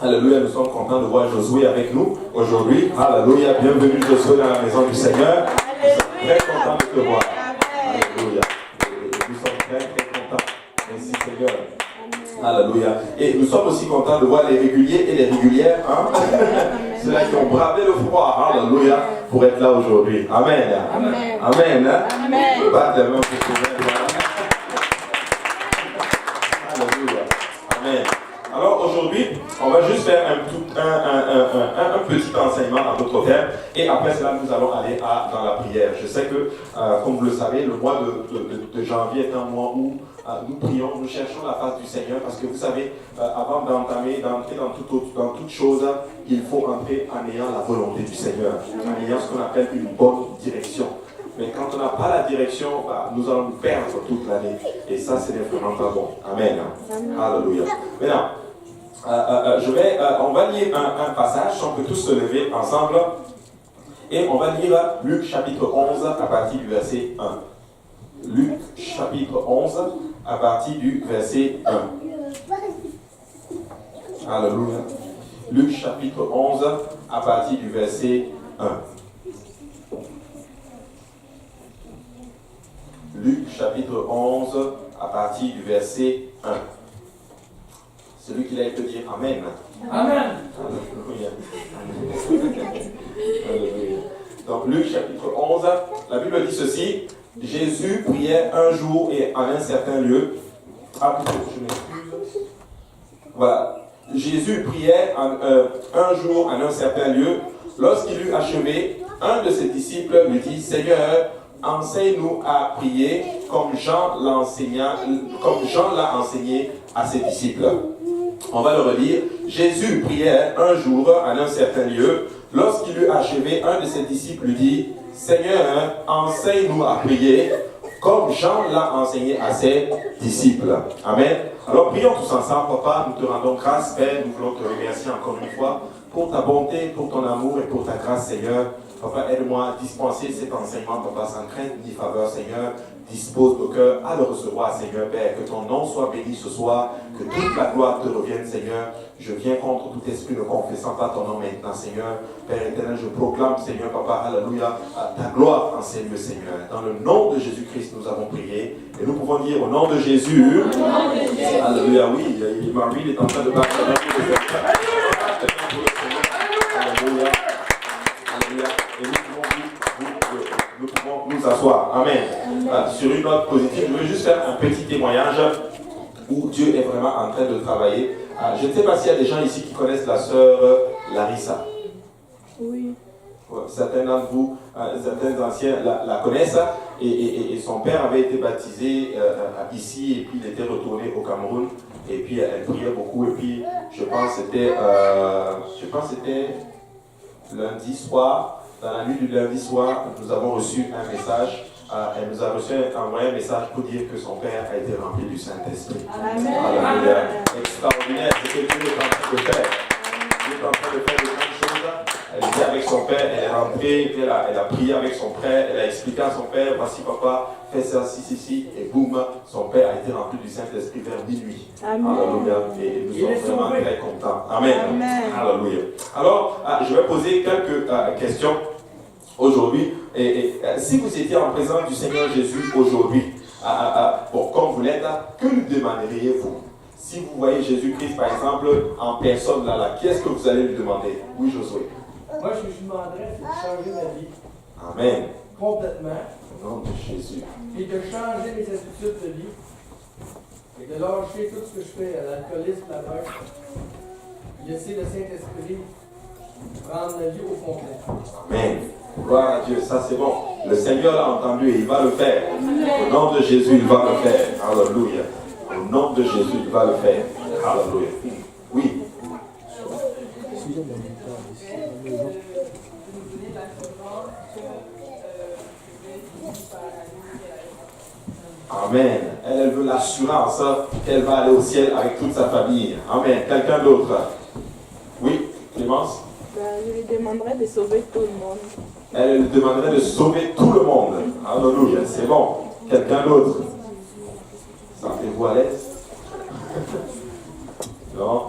Alléluia, nous sommes contents de voir Josué avec nous aujourd'hui. Alléluia, bienvenue Josué dans la maison du Seigneur. Nous sommes très contents de te voir. Alléluia. Et nous sommes très contents. Merci Seigneur. Alléluia. Et nous sommes aussi contents de voir les réguliers et les régulières. Hein? Ceux-là qui ont bravé le froid. Alléluia. Pour être là aujourd'hui. Amen. Amen. Amen. Amen. On bat les mains pour Seigneur. Alléluia. Amen. Alors aujourd'hui, on va juste faire un petit enseignement dans notre thème et après cela, nous allons aller dans la prière. Je sais que, comme vous le savez, le mois de janvier est un mois où nous prions, nous cherchons la face du Seigneur parce que vous savez, avant d'entrer dans toute chose, il faut entrer en ayant la volonté du Seigneur, en ayant ce qu'on appelle une bonne direction. Mais quand on n'a pas la direction, nous allons nous perdre toute l'année. Et ça, c'est vraiment pas bon. Amen. Alléluia. Maintenant, on va lire un passage, on peut tous se lever ensemble. Et on va lire Luc chapitre 11 à partir du verset 1. Luc chapitre 11 à partir du verset 1. Alléluia. Luc chapitre 11 à partir du verset 1. Luc chapitre 11 à partir du verset 1. Celui qui l'a peut dire Amen. Amen. Alléluia. Alléluia. Donc Luc chapitre 11, la Bible dit ceci. Jésus priait un jour et en un certain lieu. Ah plutôt, je m'excuse. Voilà. Jésus priait un jour en un certain lieu. Lorsqu'il eut achevé, un de ses disciples lui dit, Seigneur, enseigne-nous à prier comme Jean l'a enseigné à ses disciples. On va le relire. Jésus priait un jour en un certain lieu. Lorsqu'il eut achevé, un de ses disciples lui dit, Seigneur, enseigne-nous à prier comme Jean l'a enseigné à ses disciples. Amen. Alors prions tous ensemble, Papa, nous te rendons grâce, Père, nous voulons te remercier encore une fois pour ta bonté, pour ton amour et pour ta grâce, Seigneur. Papa, aide-moi à dispenser cet enseignement, Papa, sans crainte ni faveur, Seigneur. Dispose nos cœurs à le recevoir, Seigneur, Père. Que ton nom soit béni ce soir, que toute la gloire te revienne, Seigneur. Je viens contre tout esprit ne confessant pas ton nom maintenant, Seigneur. Père éternel, je proclame, Seigneur, Papa, alléluia, ta gloire en ces lieux, Seigneur. Dans le nom de Jésus-Christ, nous avons prié. Et nous pouvons dire au nom de Jésus. Alléluia, oui, Marie est en train de battre. Alléluia. Alléluia. Et nous pouvons nous asseoir. Amen. Sur une note positive, je veux juste faire un petit témoignage où Dieu est vraiment en train de travailler. Je ne sais pas s'il y a des gens ici qui connaissent la sœur Larissa. Oui. Certains d'entre vous, certains anciens la connaissent. Et son père avait été baptisé ici et puis il était retourné au Cameroun. Et puis elle priait beaucoup. Et puis je pense que c'était lundi soir. Dans la nuit du lundi soir, nous avons reçu un message. Elle nous a envoyé un message pour dire que son père a été rempli du Saint-Esprit. Amen. Alléluia. Extraordinaire, c'est ce que Dieu est en train de faire. Dieu est en train de faire de grandes choses. Elle était avec son père, elle est rentrée, puis elle a prié avec son frère, elle a expliqué à son père, voici papa, fais ça, si, et boum, son père a été rempli du Saint-Esprit vers minuit. Amen. Alléluia. Et nous sommes vraiment très contents. Amen. Amen. Alléluia. Alors, je vais poser quelques questions aujourd'hui. Et si vous étiez en présence du Seigneur Jésus aujourd'hui, comme vous l'êtes, que lui demanderiez-vous? Si vous voyez Jésus-Christ, par exemple, en personne là, qu'est-ce que vous allez lui demander? Oui, Josué. Moi, je lui demanderais de changer ma vie. Amen. Complètement. Au nom de Jésus. Et de changer mes habitudes de vie. Et de lâcher tout ce que je fais, l'alcoolisme, la drogue. Laisser le Saint-Esprit prendre la vie au complet. Amen. Gloire à Dieu, ça c'est bon. Le Seigneur l'a entendu et il va le faire. Au nom de Jésus, il va le faire. Alléluia. Au nom de Jésus, il va le faire. Alléluia. Oui. Amen. Elle veut l'assurance qu'elle va aller au ciel avec toute sa famille. Amen. Quelqu'un d'autre? Oui, Clémence? Je lui demanderais de sauver tout le monde. Elle lui demanderait de sauver tout le monde. Alléluia, c'est bon. Quelqu'un d'autre? Sentez-vous à l'aise? Non?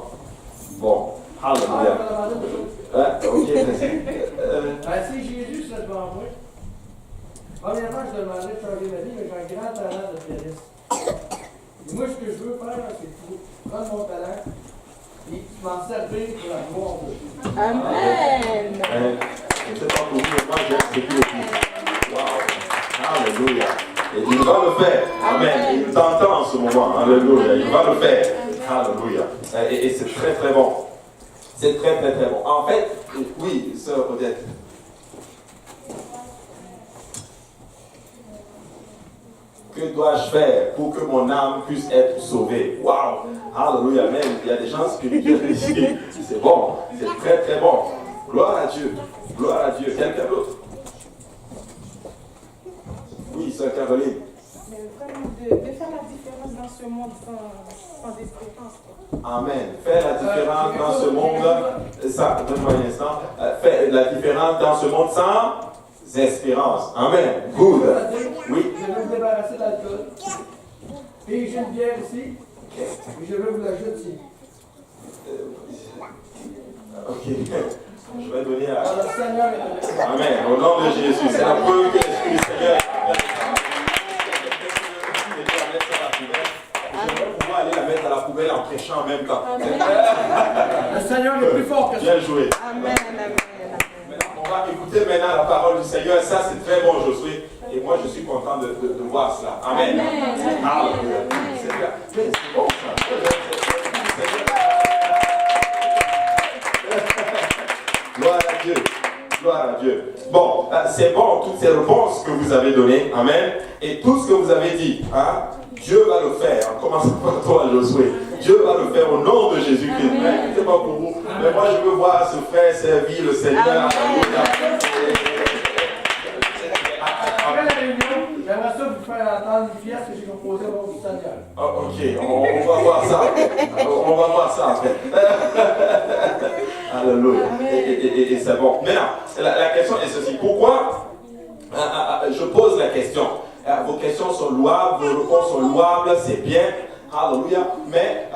Bon. Ah, je Alléluia. vais demander de choses. Ok. Si Jésus serait devant moi, premièrement, je demanderais de changer ma vie, mais j'ai un grand talent de pianiste. Et moi, ce que je veux faire, c'est prendre mon talent et m'en servir pour la gloire de Dieu. Amen. Je ne sais pas pour vous, mais moi j'aime ce qu'il dit. Wow. Alléluia. Et il va le faire. Amen. Il t'entend en ce moment. Alléluia. Il va le faire. Alléluia. Et c'est très très bon. C'est très très très bon. En fait, oui, sœur Odette. Que dois-je faire pour que mon âme puisse être sauvée? Waouh! Alléluia, même. Il y a des gens spirituels ici. C'est bon. C'est très très bon. Gloire à Dieu. Gloire à Dieu. Quelqu'un d'autre? Oui, sœur Caroline. Mais vraiment, de faire la différence dans ce monde sans espérance. Amen. Faire la différence dans ce monde, ça, donne-moi un instant. Faire la différence dans ce monde sans espérance. Amen. Good. Oui. Je veux me débarrasser de l'alcool. Et j'ai une bière ici. Et je veux vous la jeter. Ok. Je vais donner à. Alors, le Seigneur est avec moi. Amen. Au nom de Jésus. C'est la preuve que l'Esprit du Seigneur est je vais pouvoir aller la mettre à la poubelle en prêchant en même temps. Le Seigneur est plus fort que ça. Bien joué. Amen. Amen. On va écouter maintenant la parole du Seigneur. Ça, c'est très bon, Josué. Et moi, je suis content de voir cela. Amen. Alléluia. C'est bien. Mais c'est bon, ça. Gloire à Dieu. Gloire à Dieu. Bon, c'est bon, toutes ces réponses que vous avez données. Amen. Et tout ce que vous avez dit. Hein, Dieu va le faire. En commençant par toi, Josué. Dieu va le faire au nom de Jésus-Christ. Je ne sais pas pour vous, mais moi je veux voir ce frère servir le Seigneur. Alléluia. Après la réunion, j'aimerais ça vous faire entendre une pièce que j'ai composée au nom du Seigneur. Oh, ok, on va voir ça. On va voir ça après. Alléluia. Et c'est bon. Maintenant, la question est ceci. Pourquoi je pose la question? Vos questions sont louables, vos réponses sont louables, c'est bien. Alléluia. Mais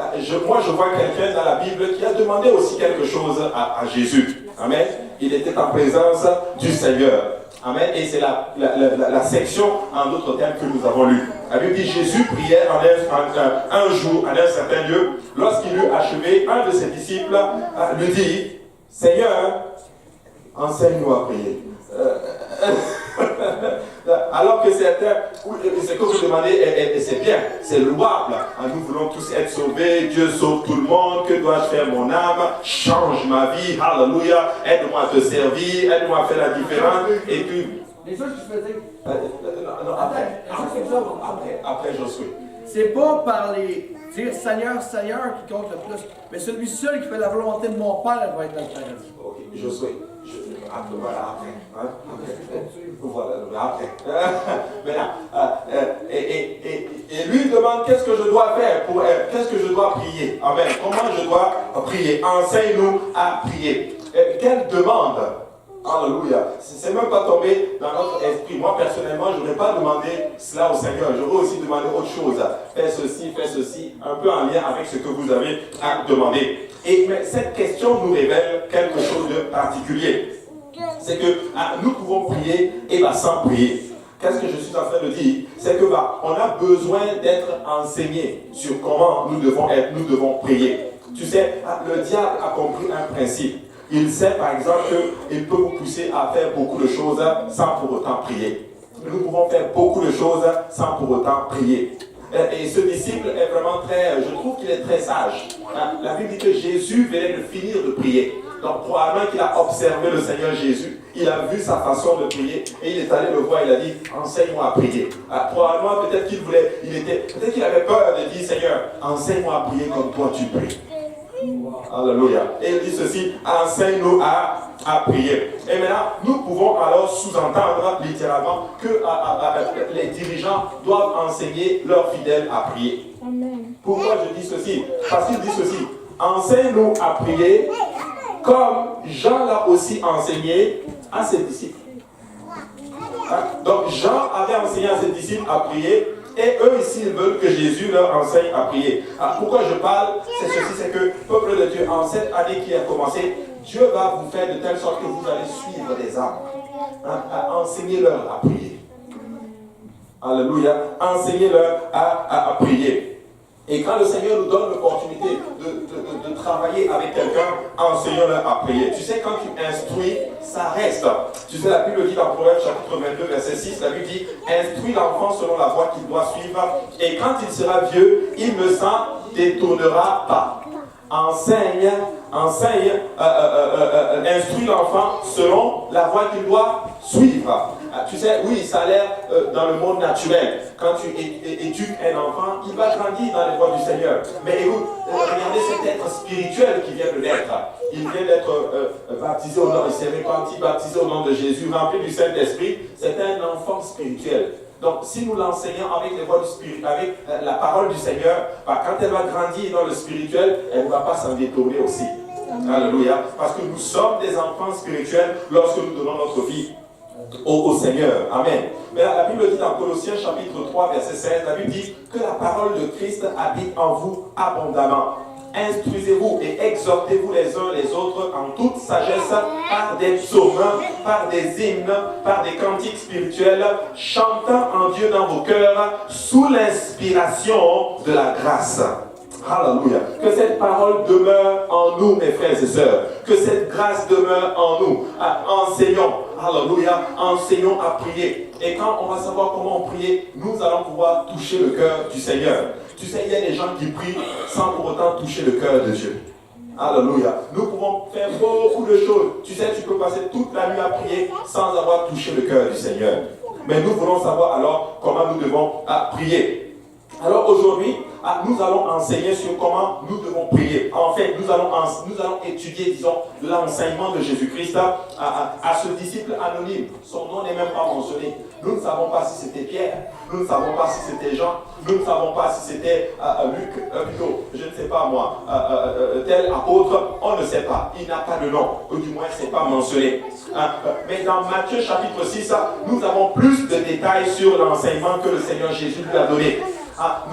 moi, je vois quelqu'un dans la Bible qui a demandé aussi quelque chose à Jésus. Amen. Il était en présence du Seigneur. Amen. Et c'est la section, en d'autres termes, que nous avons lue. La Bible dit Jésus priait un jour, en un certain lieu. Lorsqu'il eut achevé, un de ses disciples lui dit Seigneur, enseigne-nous à prier. Alors que certains, ce que vous demandez, c'est bien, c'est louable. Nous voulons tous être sauvés, Dieu sauve tout le monde, que dois-je faire mon âme? Change ma vie, alléluia, aide-moi à te servir, aide-moi à faire la différence. Et puis, Les choses que je faisais, non, après Josué. c'est pas par les dire Seigneur, Seigneur qui compte le plus, mais celui seul qui fait la volonté de mon Père va être dans le paradis. Ok, Josué. Voilà, après. Hein? Voilà, après. Maintenant, et lui demande qu'est-ce que je dois faire qu'est-ce que je dois prier. Amen. Comment je dois prier? Enseigne-nous à prier. Quelle demande? Alléluia. C'est même pas tombé dans notre esprit. Moi, personnellement, je n'aurais pas demandé cela au Seigneur. J'aurais aussi demandé autre chose. Fais ceci, un peu en lien avec ce que vous avez demandé. Mais cette question nous révèle quelque chose de particulier. C'est que nous pouvons prier sans prier. Qu'est-ce que je suis en train de dire? C'est que on a besoin d'être enseigné sur comment nous devons prier. Tu sais, le diable a compris un principe. Il sait par exemple qu'il peut vous pousser à faire beaucoup de choses sans pour autant prier. Nous pouvons faire beaucoup de choses sans pour autant prier. Et ce disciple est vraiment je trouve qu'il est très sage. La Bible dit que Jésus venait de finir de prier. Donc probablement qu'il a observé le Seigneur Jésus, il a vu sa façon de prier et il est allé le voir, il a dit enseigne-moi à prier. Probablement peut-être qu'il avait peur de dire Seigneur, enseigne-moi à prier comme toi tu pries. Alléluia. Et il dit ceci, enseigne-nous à prier. Et maintenant, nous pouvons alors sous-entendre littéralement que les dirigeants doivent enseigner leurs fidèles à prier. Amen. Pourquoi je dis ceci? Parce qu'il dit ceci, enseigne-nous à prier comme Jean l'a aussi enseigné à ses disciples. Donc Jean avait enseigné à ses disciples à prier Et eux ici, ils veulent que Jésus leur enseigne à prier. Alors, pourquoi je parle? C'est ceci, c'est que, peuple de Dieu, en cette année qui a commencé, Dieu va vous faire de telle sorte que vous allez suivre des âmes. Enseignez-leur à prier. Alléluia. Enseignez-leur à prier. Et quand le Seigneur nous donne l'opportunité de travailler avec quelqu'un, enseignons-leur à prier. Tu sais, quand tu instruis, ça reste. Tu sais, la Bible dit dans Proverbes chapitre 22, verset 6, la Bible dit, instruis l'enfant selon la voie qu'il doit suivre, et quand il sera vieux, il ne s'en détournera pas. Enseigne, instruis l'enfant selon la voie qu'il doit suivre. Tu sais, oui, ça a l'air dans le monde naturel. Quand tu éduques un enfant, il va grandir dans les voies du Seigneur. Mais écoute, regardez cet être spirituel qui vient de naître. Il vient d'être baptisé au nom, il s'est repenti, baptisé au nom de Jésus, rempli du Saint-Esprit. C'est un enfant spirituel. Donc, si nous l'enseignons avec les voies du spirit, avec la parole du Seigneur, quand elle va grandir dans le spirituel, elle ne va pas s'en détourner aussi. Alléluia. Parce que nous sommes des enfants spirituels lorsque nous donnons notre vie au Seigneur. Amen. Mais la Bible dit dans Colossiens chapitre 3, verset 16, la Bible dit que la parole de Christ habite en vous abondamment. Instruisez-vous et exhortez-vous les uns les autres en toute sagesse par des psaumes, par des hymnes, par des cantiques spirituels, chantant en Dieu dans vos cœurs sous l'inspiration de la grâce. Alléluia. Que cette parole demeure en nous, mes frères et sœurs. Que cette grâce demeure en nous. Enseignons. Alléluia. Enseignons à prier. Et quand on va savoir comment prier, nous allons pouvoir toucher le cœur du Seigneur. Tu sais, il y a des gens qui prient sans pour autant toucher le cœur de Dieu. Alléluia. Nous pouvons faire beaucoup de choses. Tu sais, tu peux passer toute la nuit à prier sans avoir touché le cœur du Seigneur. Mais nous voulons savoir alors comment nous devons prier. Alors aujourd'hui, nous allons enseigner sur comment nous devons prier. En fait, nous allons étudier, disons, l'enseignement de Jésus-Christ à ce disciple anonyme. Son nom n'est même pas mentionné. Nous ne savons pas si c'était Pierre, nous ne savons pas si c'était Jean, nous ne savons pas si c'était Luc, plutôt, je ne sais pas moi, tel apôtre, on ne sait pas. Il n'a pas de nom, ou du moins, ce n'est pas mentionné. Mais dans Matthieu chapitre 6, nous avons plus de détails sur l'enseignement que le Seigneur Jésus lui a donné.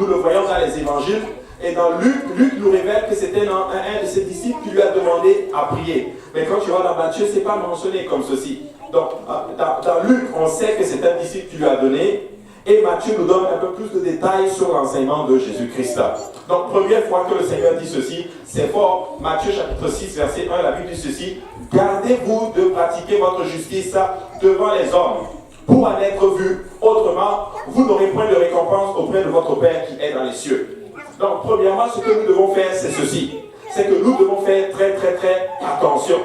Nous le voyons dans les évangiles. Et dans Luc nous révèle que c'était un de ses disciples qui lui a demandé à prier. Mais quand tu vas dans Matthieu, ce n'est pas mentionné comme ceci. Donc, dans Luc, on sait que c'est un disciple qui lui a donné. Et Matthieu nous donne un peu plus de détails sur l'enseignement de Jésus-Christ. Donc, première fois que le Seigneur dit ceci, c'est fort. Matthieu chapitre 6, verset 1, la Bible dit ceci. Gardez-vous de pratiquer votre justice devant les hommes, pour en être vu. Autrement, vous n'aurez point de récompense auprès de votre Père qui est dans les cieux. Donc, premièrement, ce que nous devons faire, c'est ceci. C'est que nous devons faire très, très, très attention.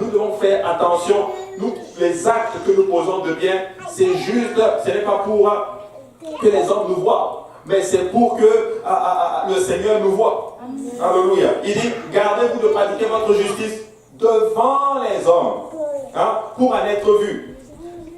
Nous devons faire attention. Nous, les actes que nous posons de bien, c'est juste, ce n'est pas pour que les hommes nous voient, mais c'est pour que le Seigneur nous voit. Alléluia. Il dit, gardez-vous de pratiquer votre justice devant les hommes, pour en être vu.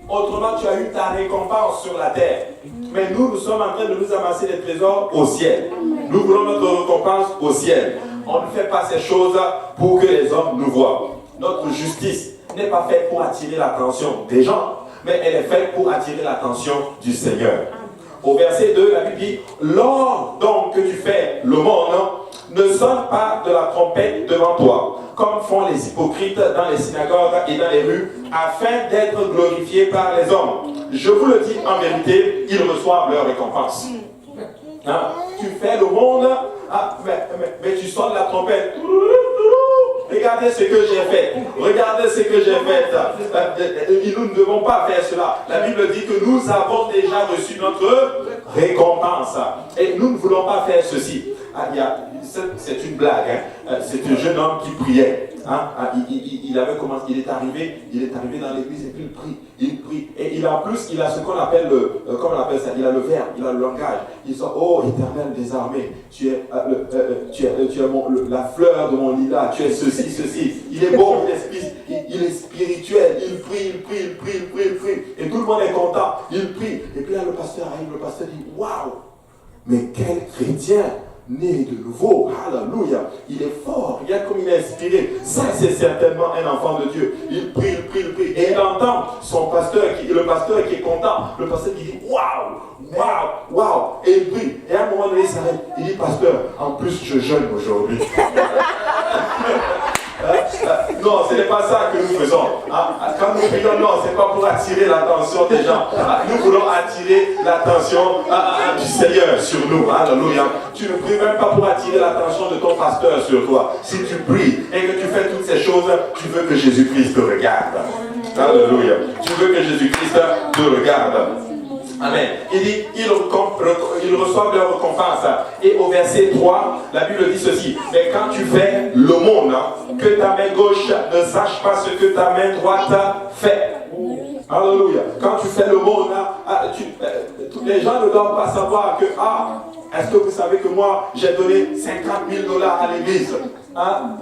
Autrement, tu as eu ta récompense sur la terre. Mais nous sommes en train de nous amasser des trésors au ciel. Nous voulons notre récompense au ciel. On ne fait pas ces choses pour que les hommes nous voient. Notre justice n'est pas faite pour attirer l'attention des gens, mais elle est faite pour attirer l'attention du Seigneur. Au verset 2, la Bible dit, lors donc que tu fais le monde, ne sonne pas de la trompette devant toi, comme font les hypocrites dans les synagogues et dans les rues, afin d'être glorifiés par les hommes. Je vous le dis en vérité, ils reçoivent leur récompense. Tu fais le monde, mais tu sonnes la trompette. Regardez ce que j'ai fait. Regardez ce que j'ai fait. Nous ne devons pas faire cela. La Bible dit que nous avons déjà reçu notre récompense. Et nous ne voulons pas faire ceci. C'est une blague. C'est un jeune homme qui priait. Il avait commencé, il est arrivé dans l'église et puis il prie. Et il a ce qu'on appelle comment on appelle ça, il a le verbe, il a le langage. Il dit, oh Éternel des armées, tu es la fleur de mon lilas, tu es ceci. Il est bon, il est spirituel, il prie. Et tout le monde est content, il prie. Et puis là le pasteur arrive, le pasteur dit, waouh, mais quel chrétien né de nouveau, alléluia, il est fort, regarde comme il est inspiré. Ça, c'est certainement un enfant de Dieu. Il prie. Et il entend le pasteur qui est content, le pasteur qui dit waouh. Et plus je jeûne aujourd'hui. Non, ce n'est pas ça que nous faisons. Quand nous prions, non, ce n'est pas pour attirer l'attention des gens. Nous voulons attirer l'attention du Seigneur sur nous. Alléluia. Tu ne pries même pas pour attirer l'attention de ton pasteur sur toi. Si tu pries et que tu fais toutes ces choses, tu veux que Jésus-Christ te regarde. Alléluia. Tu veux que Jésus-Christ te regarde. Amen. Il dit, ils reçoivent leur récompense. Et au verset 3, la Bible dit ceci. Mais quand tu fais l'aumône, que ta main gauche ne sache pas ce que ta main droite fait. Alléluia. Quand tu fais l'aumône, les gens ne doivent pas savoir que, est-ce que vous savez que moi, j'ai donné 50 000 $ à l'église?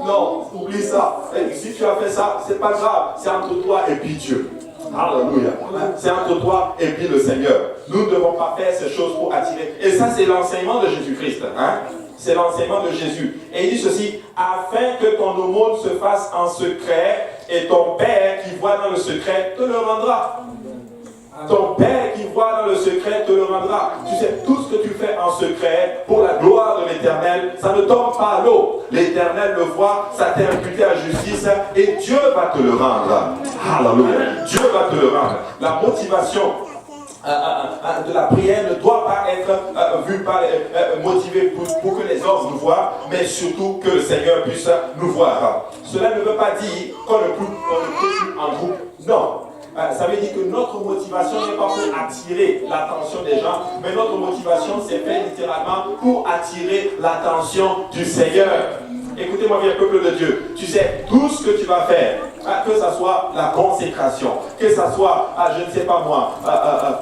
Non, oublie ça. Et si tu as fait ça, c'est pas grave. C'est entre toi et puis Dieu. Alléluia. C'est entre toi et puis le Seigneur. Nous ne devons pas faire ces choses pour attirer. Et ça, c'est l'enseignement de Jésus-Christ. C'est l'enseignement de Jésus. Et il dit ceci, afin que ton aumône se fasse en secret, et ton Père qui voit dans le secret te le rendra. Ton Père qui voit dans le secret te le rendra. Tu sais, tout ce que tu fais en secret, pour la gloire de l'Éternel, ça ne tombe pas à l'eau. L'Éternel le voit, ça t'est imputé à justice, et Dieu va te le rendre. Alléluia. Dieu va te le rendre. La motivation de la prière ne doit pas être vue par motivée pour que les hommes nous voient, mais surtout que le Seigneur puisse nous voir. Cela ne veut pas dire qu'on ne prie plus en groupe. Non. Ça veut dire que notre motivation n'est pas pour attirer l'attention des gens, mais notre motivation c'est fait littéralement pour attirer l'attention du Seigneur. Écoutez-moi bien, peuple de Dieu, tu sais, tout ce que tu vas faire, que ce soit la consécration, que ce soit, je ne sais pas moi,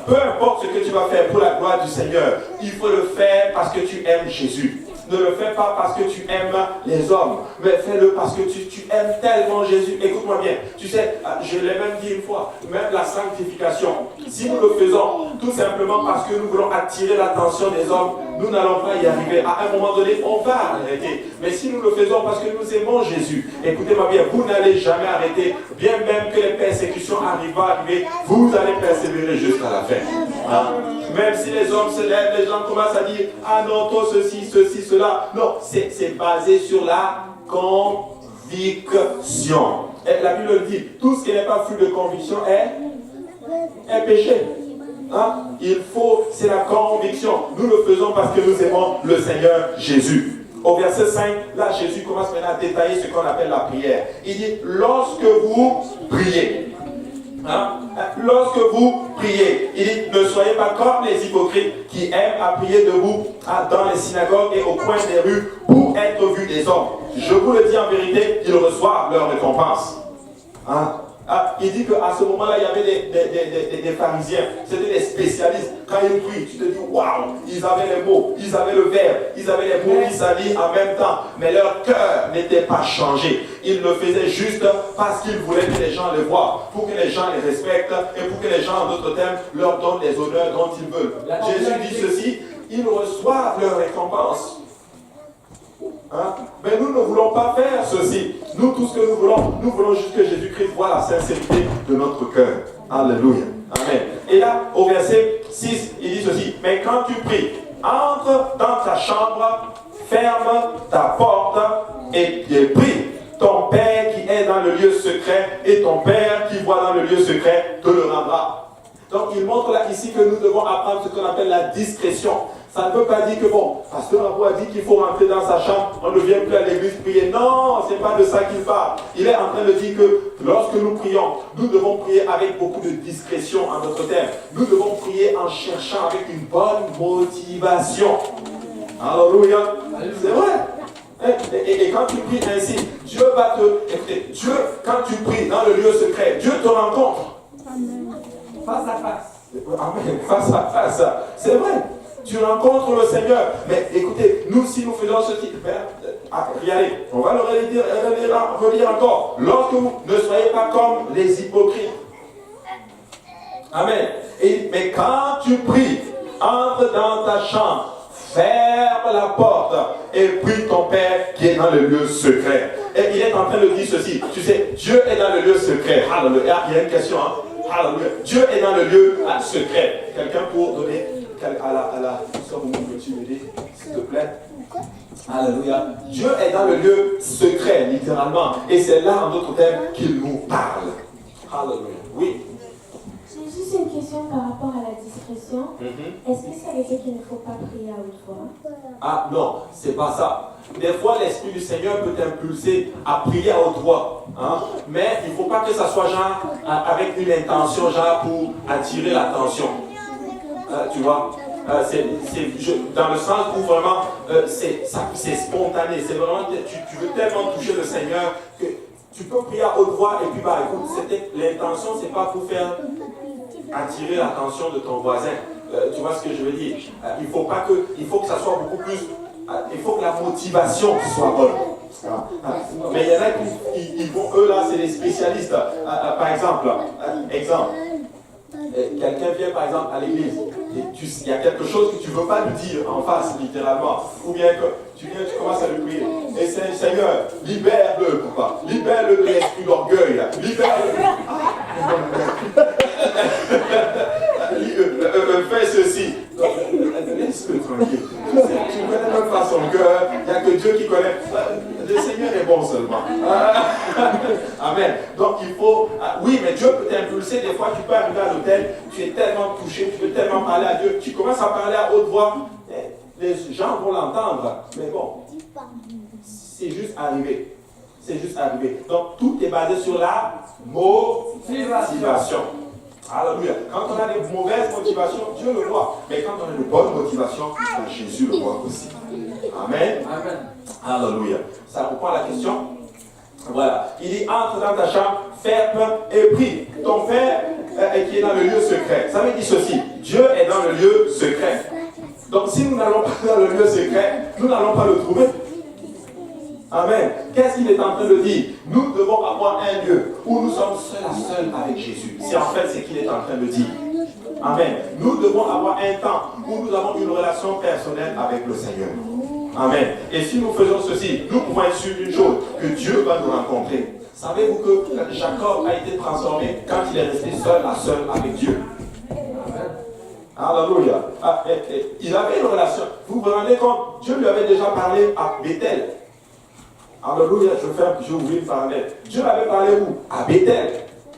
peu importe ce que tu vas faire pour la gloire du Seigneur, il faut le faire parce que tu aimes Jésus. Ne le fais pas parce que tu aimes les hommes, mais fais-le parce que tu aimes tellement Jésus. Écoute-moi bien, tu sais, je l'ai même dit une fois, même la sanctification, si nous le faisons tout simplement parce que nous voulons attirer l'attention des hommes, nous n'allons pas y arriver. À un moment donné, on va arrêter. Mais si nous le faisons parce que nous aimons Jésus, écoutez-moi bien, vous n'allez jamais arrêter. Bien même que les persécutions arrivent, vous allez persévérer jusqu'à la fin. Même si les hommes se lèvent, les gens commencent à dire, ah non, toi ceci, cela. Non, c'est basé sur la conviction. Et la Bible dit, tout ce qui n'est pas fruit de conviction est péché. C'est la conviction. Nous le faisons parce que nous aimons le Seigneur Jésus. Au verset 5, là Jésus commence maintenant à détailler ce qu'on appelle la prière. Il dit, lorsque vous priez, lorsque vous priez, il dit, ne soyez pas comme les hypocrites qui aiment à prier debout dans les synagogues et au coin des rues pour être vus des hommes. Je vous le dis en vérité, ils reçoivent leur récompense. Il dit qu'à ce moment-là, il y avait des pharisiens, c'était des spécialistes. Quand ils prient, tu te dis, waouh, ils avaient les mots, ils avaient le verbe, ils avaient les mots qui s'allient en même temps. Mais leur cœur n'était pas changé. Ils le faisaient juste parce qu'ils voulaient que les gens les voient, pour que les gens les respectent et pour que les gens, en d'autres termes, leur donnent les honneurs dont ils veulent. Jésus dit ceci, ils reçoivent leur récompense. Mais nous ne voulons pas faire ceci. Nous, tout ce que nous voulons juste que Jésus-Christ voit la sincérité de notre cœur. Alléluia. Amen. Et là, au verset 6, il dit ceci. Mais quand tu pries, entre dans ta chambre, ferme ta porte et prie. Ton Père qui est dans le lieu secret et ton Père qui voit dans le lieu secret te le rendra. Donc, il montre là ici que nous devons apprendre ce qu'on appelle la discrétion. Ça ne veut pas dire que, Pasteur Abou a dit qu'il faut rentrer dans sa chambre, on ne vient plus à l'église prier. Non, ce n'est pas de ça qu'il parle. Il est en train de dire que lorsque nous prions, nous devons prier avec beaucoup de discrétion en notre terme. Nous devons prier en cherchant avec une bonne motivation. Alléluia. C'est vrai. Et quand tu pries ainsi, Dieu va te... Écoutez, Dieu, quand tu pries dans le lieu secret, Dieu te rencontre. Face à face. Amen. Face à face. C'est vrai. Tu rencontres le Seigneur. Mais écoutez, nous, si nous faisons ce type, regardez, on va le relire encore. Lorsque vous ne soyez pas comme les hypocrites. Amen. Mais quand tu pries, entre dans ta chambre, ferme la porte et prie ton Père qui est dans le lieu secret. Et il est en train de dire ceci. Tu sais, Dieu est dans le lieu secret. Alléluia. Il y a une question. Alléluia. Dieu est dans le lieu secret. Quelqu'un pour donner à la soeur, vous peux-tu m'aider, s'il te plaît? Alléluia. Dieu est dans le lieu secret, littéralement. Et c'est là, en d'autres termes, qu'il nous parle. Alléluia. Oui. J'ai juste une question par rapport à la discrétion. Est-ce que ça veut dire qu'il ne faut pas prier à haute voix? Ah non, c'est pas ça. Des fois, l'Esprit du Seigneur peut t'impulser à prier à haute voix. Hein? Mais il ne faut pas que ça soit genre avec une intention genre pour attirer l'attention. Tu vois, dans le sens où vraiment c'est spontané. C'est vraiment, tu veux tellement toucher le Seigneur que tu peux prier à haute voix et puis bah écoute, l'intention c'est pas pour faire attirer l'attention de ton voisin. Tu vois ce que je veux dire? Il faut que ça soit beaucoup plus. Il faut que la motivation soit bonne. Mais il y en a qui vont, eux là, c'est des spécialistes. Par exemple, quelqu'un vient par exemple à l'église et il y a quelque chose que tu ne veux pas lui dire en face, littéralement. Ou bien que tu viens, tu commences à lui prier. Et c'est Seigneur, libère-le, papa. Libère-le de l'esprit d'orgueil. Libère-le. Fais ceci. Laisse-le tranquille. Tu ne connais même pas son cœur. Il n'y a que Dieu qui connaît. Le Seigneur est bon seulement. Amen. Donc il faut. Oui, mais Dieu peut t'impulser. Des fois, tu peux arriver à l'hôtel. Tu es tellement touché. Tu veux tellement parler à Dieu. Tu commences à parler à haute voix. Les gens vont l'entendre. Mais bon, c'est juste arrivé. C'est juste arrivé. Donc tout est basé sur la motivation. Alléluia. Quand on a des mauvaises motivations, Dieu le voit. Mais quand on a de bonnes motivations, Jésus le voit aussi. Amen. Amen. Alléluia. Ça reprend la question. Voilà. Il dit, entre dans ta chambre, ferme et prie. Ton Père qui est dans le lieu secret. Ça veut dire ceci. Dieu est dans le lieu secret. Donc si nous n'allons pas dans le lieu secret, nous n'allons pas le trouver. Amen. Qu'est-ce qu'il est en train de dire? Nous devons avoir un lieu où nous sommes seuls à seuls avec Jésus. C'est en fait ce qu'il est en train de dire. Amen. Nous devons avoir un temps où nous avons une relation personnelle avec le Seigneur. Amen. Et si nous faisons ceci, nous pouvons être sûrs d'une chose, que Dieu va nous rencontrer. Savez-vous que Jacob a été transformé quand il est resté seul à seul avec Dieu? Alléluia. Il avait une relation. Vous vous rendez compte? Dieu lui avait déjà parlé à Bethel. Alléluia, je vous une parenthèse. Dieu avait parlé où? À Bethel.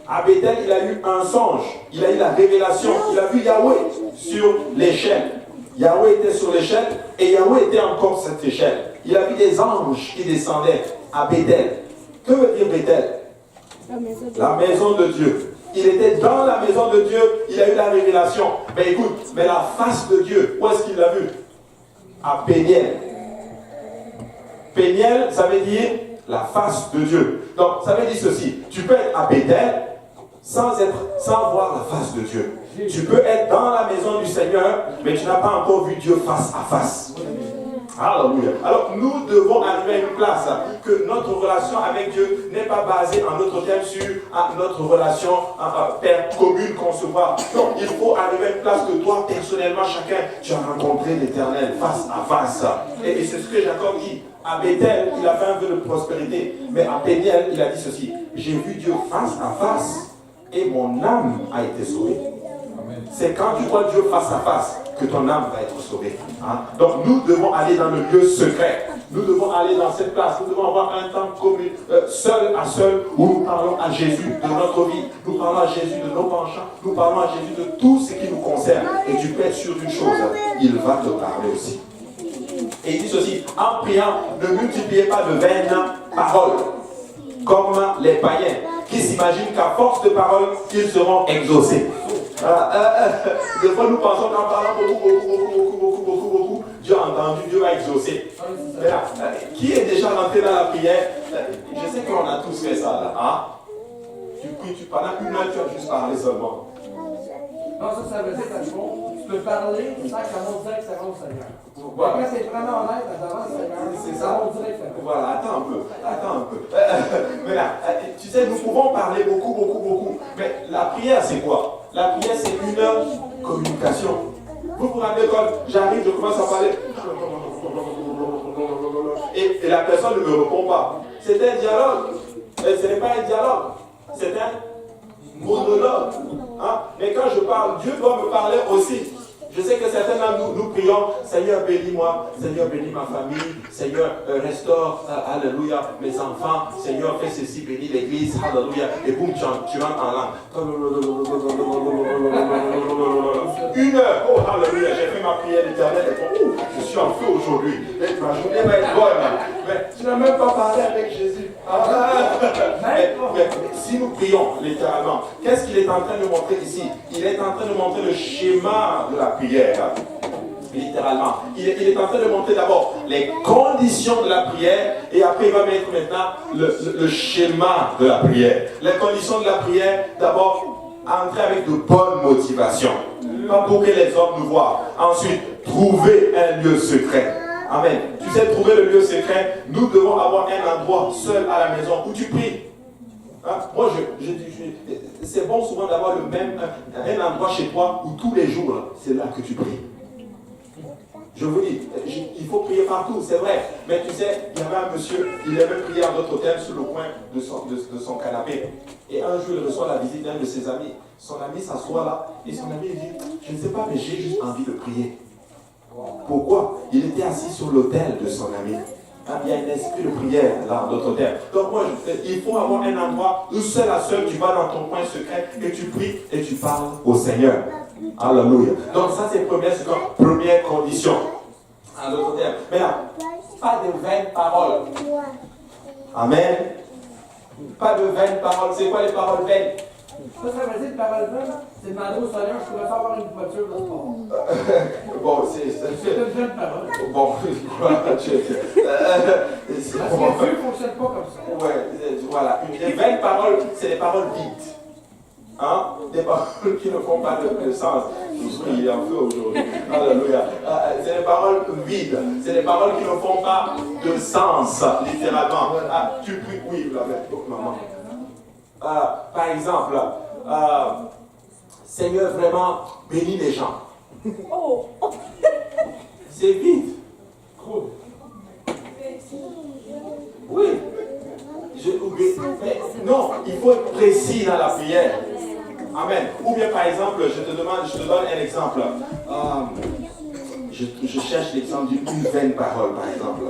À Bethel, il a eu un songe. Il a eu la révélation. Il a vu Yahweh sur l'échelle. Yahweh était sur l'échelle et Yahweh était encore sur cette échelle. Il a vu des anges qui descendaient à Bethel. Que veut dire Bethel? La maison de Dieu. Il était dans la maison de Dieu. Il a eu la révélation. Mais écoute, mais la face de Dieu, où est-ce qu'il l'a vu? À Péniel. Péniel, ça veut dire la face de Dieu. Donc, ça veut dire ceci. Tu peux être à Bethel sans voir la face de Dieu. Tu peux être dans la maison du Seigneur, mais tu n'as pas encore vu Dieu face à face. Alléluia. Alors, nous devons arriver à une place que notre relation avec Dieu n'est pas basée en notre thème sur notre relation commune, concevoir. Non, il faut arriver à une place que toi, personnellement, chacun, tu as rencontré l'Éternel face à face. Et c'est ce que Jacob dit. À Bethel, il a fait un vœu de prospérité. Mais à Péniel, il a dit ceci. J'ai vu Dieu face à face et mon âme a été sauvée. C'est quand tu vois Dieu face à face que ton âme va être sauvée. Hein? Donc nous devons aller dans le lieu secret. Nous devons aller dans cette place. Nous devons avoir un temps commun, seul à seul, où nous parlons à Jésus de notre vie. Nous parlons à Jésus de nos penchants. Nous parlons à Jésus de tout ce qui nous concerne. Et tu peux être sûr d'une chose, il va te parler aussi. Et il dit ceci, en priant, ne multipliez pas de vaines paroles, comme les païens, qui s'imaginent qu'à force de paroles, ils seront exaucés. Des fois, nous pensons qu'en parlant beaucoup, Dieu a entendu, Dieu va exaucer. Mais là, qui est déjà rentré dans la prière? Je sais qu'on a tous fait ça là. Hein? Tu pries, pendant une heure, tu as juste parlé seulement. Non, ça veut dire que tu peux parler sans que ça monte direct que ça va au Seigneur. Voilà. Quand c'est vraiment honnête, ça va au Seigneur. C'est ça ça. monte direct. Voilà, attends un peu. Mais là, tu sais, nous pouvons parler beaucoup. Mais la prière, c'est quoi? La prière, c'est une communication. Vous vous rendez compte? J'arrive, je commence à parler. Et la personne ne me répond pas. C'est un dialogue. Ce n'est pas un dialogue. C'est un monologue. Hein? Mais quand je parle, Dieu doit me parler aussi. Je Je sais que certains d'entre nous, nous prions, Seigneur bénis-moi, Seigneur bénis ma famille, Seigneur restaure, alléluia, mes enfants, Seigneur fais ceci, bénis l'église, alléluia, et boum, tu rentres en langue. 1 heure, oh alléluia, j'ai fait ma prière éternelle, et bon, je suis en feu aujourd'hui, et ma journée va être bonne, mais tu n'as même pas parlé avec Jésus. Mais si nous prions littéralement, qu'est-ce qu'il est en train de nous montrer ici? Il est en train de montrer le schéma de la prière. Littéralement. Il est en train de montrer d'abord les conditions de la prière et après il va mettre maintenant le schéma de la prière. Les conditions de la prière, d'abord, entrer avec de bonnes motivations. Pas pour que les hommes nous voient. Ensuite, trouver un lieu secret. Amen. Tu sais, trouver le lieu secret, nous devons avoir un endroit seul à la maison où tu pries. Hein? Moi, c'est bon souvent d'avoir un endroit chez toi où tous les jours, c'est là que tu pries. Je vous dis, il faut prier partout, c'est vrai. Mais tu sais, il y avait un monsieur, il aimait prier en d'autres termes sur le coin de son canapé. Et un jour, il reçoit la visite d'un de ses amis. Son ami s'assoit là et son ami dit, je ne sais pas, mais j'ai juste envie de prier. Pourquoi? Il était assis sur l'autel de son ami. Il y a un esprit de prière là, en d'autres termes. Donc moi, il faut avoir un endroit où seul à seul, tu vas dans ton coin secret et tu pries et tu parles au Seigneur. Alléluia. Donc ça, c'est première condition. En d'autres termes. Maintenant, pas de vaines paroles. Amen. Pas de vaines paroles. C'est quoi les paroles vaines? Ça veut dire que paroles vaines, c'est demander au Seigneur, je pourrais avoir une voiture de sport. Bon, c'est une vaine parole. Bon, Parce que Dieu ne fonctionne pas comme ça. Ouais, voilà. Les vaines paroles, c'est des paroles vides. Hein? Des paroles qui ne font pas de sens. Il est en feu aujourd'hui. Alléluia. C'est des paroles vides. C'est des paroles qui ne font pas de sens, littéralement. Tu pries, oui, la maman. Par exemple, Seigneur, vraiment, bénis les gens. C'est vide. Oui. Mais non, il faut être précis dans la prière. Amen. Ou bien par exemple, je te donne un exemple. Je cherche l'exemple d'une vaine parole, par exemple.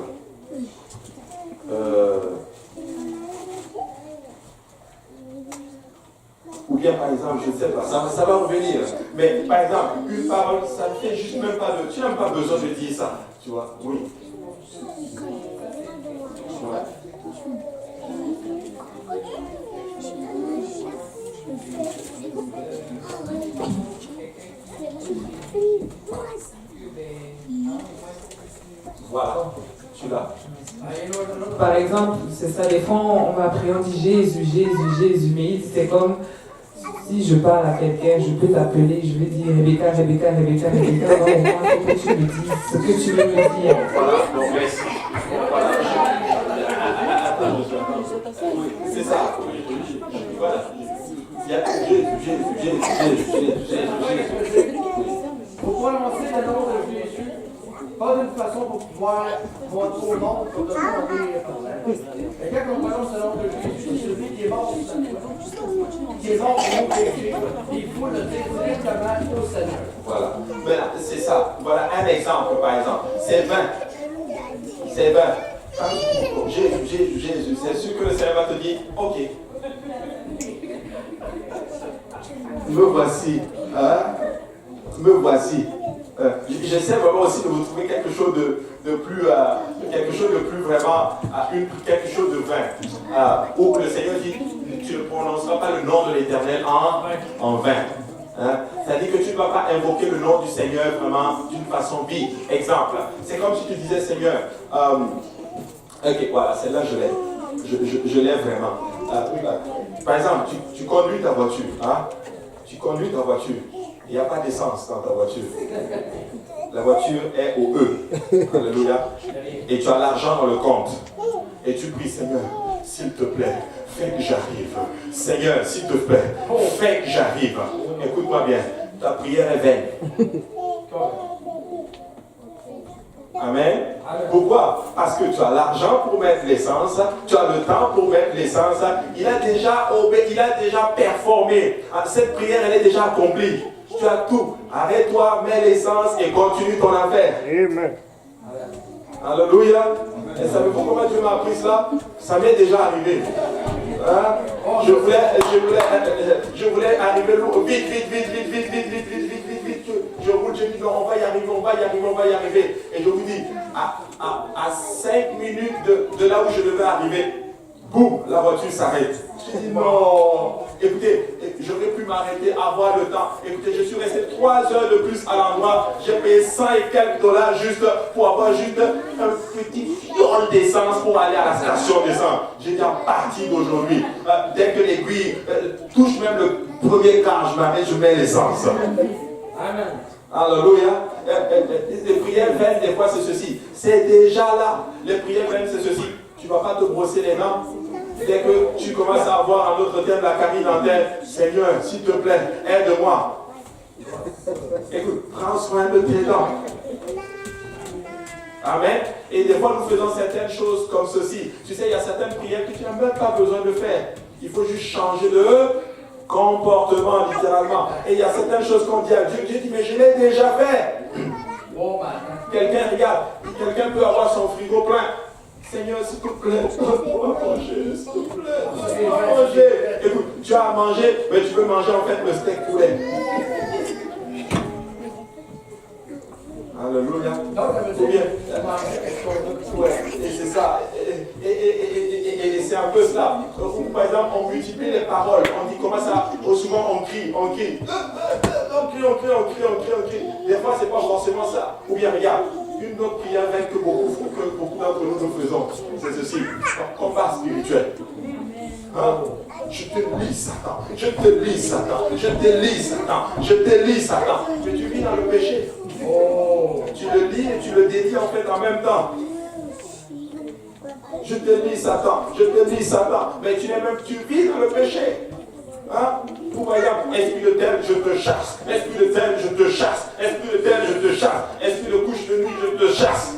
Ou bien par exemple, je ne sais pas, ça va revenir. Mais par exemple, une parole, ça ne fait juste même pas de... Tu n'as même pas besoin de dire ça. Tu vois? Oui. Ouais. Voilà, tu l'as. Par exemple, c'est ça, des fois on va prier, on dit Jésus, Jésus, Jésus, mais c'est comme si je parle à quelqu'un, je peux t'appeler, je vais dire Rebecca, Rebecca, Rebecca, Rebecca, non, au moins il faut que tu me dises ce que tu veux me dire. Voilà, donc merci. Voilà. C'est ça. Voilà. Il y a Jésus. Pour prononcer le nom de Jésus, pas d'une façon pour pouvoir montrer au monde pour demander. Et quand on prononce le nom de Jésus, c'est celui qui est mort pour ça. Qui est mort pour nos péchés. Il faut le dire directement au Seigneur. Voilà. Maintenant, c'est ça. Voilà un exemple, par exemple. C'est 20. C'est 20. Jésus, Jésus, Jésus. C'est sûr que le Seigneur va te dire, ok. Me voici. Hein? Me voici. J'essaie vraiment aussi de vous trouver quelque chose de plus vraiment, quelque chose de vain. Où le Seigneur dit, tu ne prononceras pas le nom de l'Éternel en vain. Hein? C'est-à-dire que tu ne dois pas invoquer le nom du Seigneur vraiment d'une façon vide. Exemple, c'est comme si tu disais, Seigneur, ok, voilà, celle-là je l'ai. Je l'ai vraiment. Par exemple, tu conduis ta voiture. Hein? Tu conduis ta voiture. Il n'y a pas d'essence dans ta voiture. La voiture est au E. Alléluia. Et tu as l'argent dans le compte. Et tu pries, Seigneur, s'il te plaît, fais que j'arrive. Seigneur, s'il te plaît, fais que j'arrive. Écoute-moi bien, ta prière est vaine. Amen. Pourquoi? Parce que tu as l'argent pour mettre l'essence, tu as le temps pour mettre l'essence. Il a déjà performé. Cette prière, elle est déjà accomplie. Tu as tout. Arrête-toi, mets l'essence et continue ton affaire. Amen. Alléluia. Et savez-vous comment Dieu m'a appris cela? Ça m'est déjà arrivé. Hein? Je voulais arriver vite. Je roule, je dis non, on va y arriver. Et je vous dis, à 5 minutes de là où je devais arriver, boum, la voiture s'arrête. Je dis non. Écoutez, j'aurais pu m'arrêter, avoir le temps. Écoutez, je suis resté 3 heures de plus à l'endroit. J'ai payé 100 et quelques dollars juste pour avoir juste un petit fiole d'essence pour aller à la station d'essence. J'ai dit à partir d'aujourd'hui, dès que l'aiguille touche même le premier quart, je m'arrête, je mets l'essence. Amen. Alléluia. Les prières vaines, des fois, c'est ceci. C'est déjà là. Les prières vaines, c'est ceci. Tu ne vas pas te brosser les dents. Dès que tu commences à avoir en d'autres termes la carie dentaire, Seigneur, s'il te plaît, aide-moi. Écoute, prends soin de tes dents. Amen. Et des fois, nous faisons certaines choses comme ceci. Tu sais, il y a certaines prières que tu n'as même pas besoin de faire. Il faut juste changer de comportement, littéralement. Et il y a certaines choses qu'on dit à Dieu. Dieu dit, mais je l'ai déjà fait. Bon matin. Quelqu'un, regarde, quelqu'un peut avoir son frigo plein. Seigneur, s'il te plaît, donne-moi à manger, s'il te plaît, donne-moi à manger. Écoute, tu as à manger, mais tu veux manger en fait le steak poulet. Alléluia. Donc, ça veut Ou bien, dire manger quelque chose de ouais, et c'est ça. Et c'est un peu cela. Par exemple, on multiplie les paroles. On dit comment ça. Souvent, on crie. On crie. Des fois, c'est pas forcément ça. Ou bien, regarde. Une autre prière vaine que beaucoup d'entre nous faisons, c'est ceci, combat spirituel. Hein? Je te lis, Satan. Mais tu vis dans le péché. Oh. Tu le lis et tu le dédies en fait en même temps. Je te lis, Satan. Mais tu vis dans le péché. Hein? Ou par exemple, esprit de tel, je te chasse. Esprit de tel, je te chasse. Esprit de tel, je te chasse. Esprit de couche de nuit, je te chasse.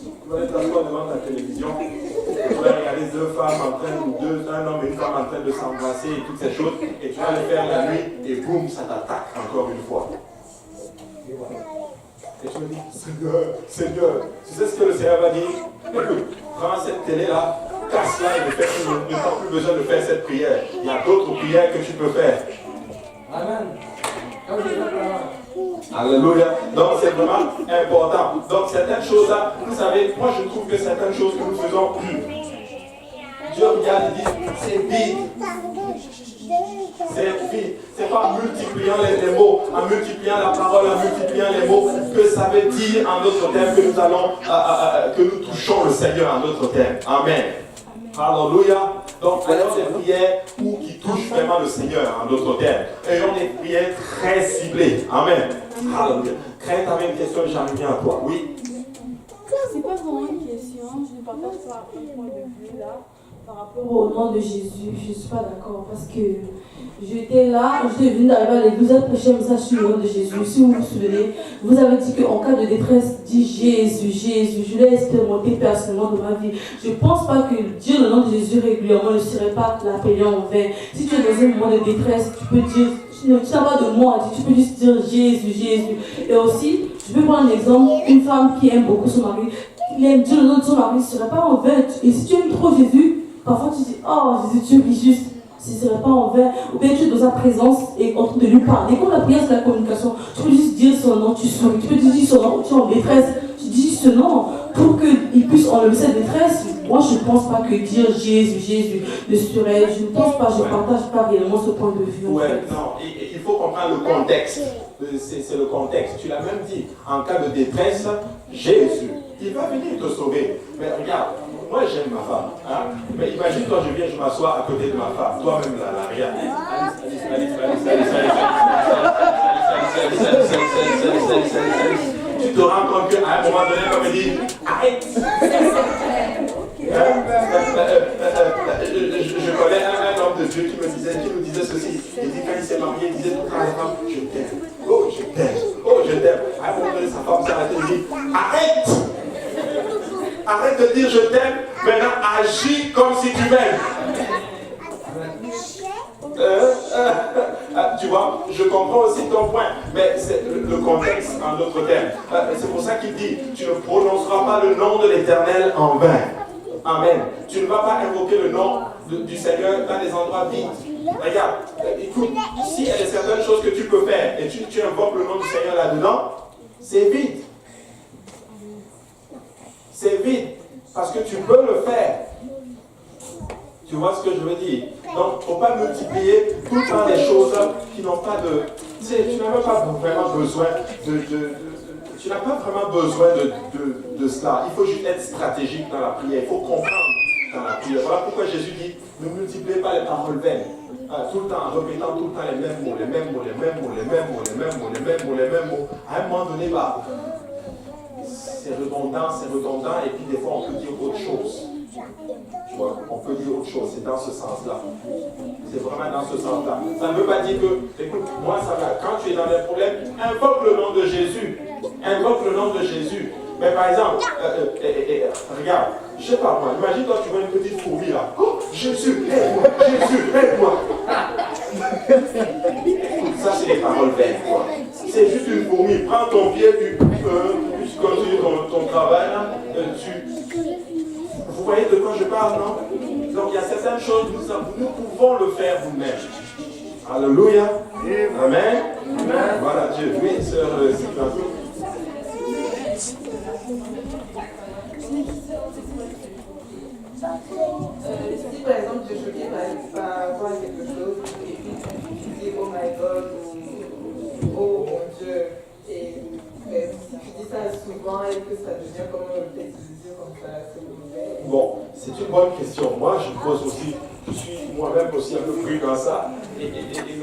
Tu vas aller t'asseoir devant la télévision. Tu vas regarder un homme et une femme en train de s'embrasser et toutes ces choses. Et tu vas le faire la nuit et boum, ça t'attaque encore une fois. Et tu me dis, Seigneur, tu sais ce que le Seigneur va dire? Écoute, prends cette télé-là, casse-la et ne t'as plus besoin de faire cette prière. Il y a d'autres prières que tu peux faire. Amen. Comme je l'ai Alléluia. Donc c'est vraiment important. Donc certaines choses-là, vous savez, moi je trouve que certaines choses que nous faisons, Dieu regarde et dit, c'est vide. C'est vide. C'est pas en multipliant les mots, en multipliant la parole, en multipliant les mots, que ça veut dire en d'autres termes que nous allons, que nous touchons le Seigneur en d'autres termes. Amen. Alléluia. Donc, ayons des prières qui touchent vraiment le Seigneur en d'autres termes. Ayons des prières très ciblées. Amen. Alléluia. Crête avait une question, j'en reviens à toi. Oui. C'est pas vraiment une question, je ne partage pas un point de vue là. Par rapport au nom de Jésus, je ne suis pas d'accord parce que j'étais là, j'étais venue d'arriver à l'église, j'ai prêché un message sur le nom de Jésus. Si vous vous souvenez, vous avez dit qu'en cas de détresse, dis Jésus. Je l'ai expérimenté personnellement dans ma vie. Je ne pense pas que dire le nom de Jésus régulièrement ne serait pas l'appeler en vain. Si tu es dans un moment de détresse, tu peux dire, tu n'as pas de mots à dire, tu peux juste dire Jésus. Et aussi, je peux prendre un exemple, une femme qui aime beaucoup son mari, qui aime dire le nom de son mari, ce ne serait pas en vain. Et si tu aimes trop Jésus, parfois tu dis, oh Jésus, tu vis juste, ce ne serait pas en vain. Ou bien tu es dans sa présence et en train de lui parler. Comme la prière, c'est la communication. Tu peux juste dire son nom, tu souris. Tu peux dire son nom, tu es en détresse. Tu dis ce nom pour qu'il puisse enlever cette détresse. Moi, je ne pense pas que dire Jésus ne serait. Je ne pense pas, je ne partage pas réellement ce point de vue. Ouais, non, il faut comprendre le contexte. C'est le contexte. Tu l'as même dit. En cas de détresse, Jésus, il va venir te sauver. Mais regarde. Moi j'aime ma femme, hein? Mais imagine quand je viens, je m'assois à côté de ma femme, toi-même là, regarde. Tu te rends compte qu'à un moment donné, comme elle dit, arrête. Je connais un homme de Dieu qui nous disait ceci. Il dit quand il s'est marié, il disait tout à la femme, je t'aime, oh je t'aime, oh je t'aime. À un moment donné, sa femme s'arrête et dit, arrête. Arrête de dire je t'aime, maintenant agis comme si tu m'aimes. Tu vois, je comprends aussi ton point, mais c'est le contexte en d'autres termes. C'est pour ça qu'il dit, tu ne prononceras pas le nom de l'Éternel en vain. Amen. Tu ne vas pas invoquer le nom du Seigneur dans des endroits vides. Regarde, écoute, s'il y a certaines choses que tu peux faire et tu invoques le nom du Seigneur là-dedans, c'est vide. C'est vide. Parce que tu peux le faire. Tu vois ce que je veux dire? Donc, il ne faut pas multiplier tout le temps des choses qui n'ont pas de... Tu sais, tu n'as même pas vraiment besoin tu n'as pas vraiment besoin de cela. Il faut juste être stratégique dans la prière. Il faut comprendre dans la prière. Voilà pourquoi Jésus dit, ne multipliez pas les paroles vaines. Tout le temps, en répétant tout le temps les mêmes mots, les mêmes mots, les mêmes mots, les mêmes mots, les mêmes mots, les mêmes mots, les mêmes mots. À un moment donné, c'est redondant, et puis des fois on peut dire autre chose. Tu vois, on peut dire autre chose, c'est dans ce sens-là. C'est vraiment dans ce sens-là. Ça ne veut pas dire que, écoute, moi ça va, quand tu es dans des problèmes, invoque le nom de Jésus. Invoque le nom de Jésus. Mais par exemple, regarde, je sais pas moi, imagine-toi tu vois une petite fourmi là. Oh, Jésus, aide-moi, Jésus, aide-moi. Ça c'est des paroles vaines, quoi. C'est juste une fourmi. Prends ton pied, tu continues ton travail là. Vous voyez de quoi je parle, non? Donc il y a certaines choses, nous pouvons le faire vous-même. Alléluia. Amen. Amen. Voilà Dieu. Oui, sœur Sylvain. Si par exemple tu es choqué par voir quelque chose et puis tu dis oh my god ou oh mon Dieu et tu dis ça souvent et que ça devient comme un pétillement comme ça, c'est mauvais. Bon, c'est une bonne question. Moi je pose aussi, je suis moi-même aussi un peu pris dans ça, mais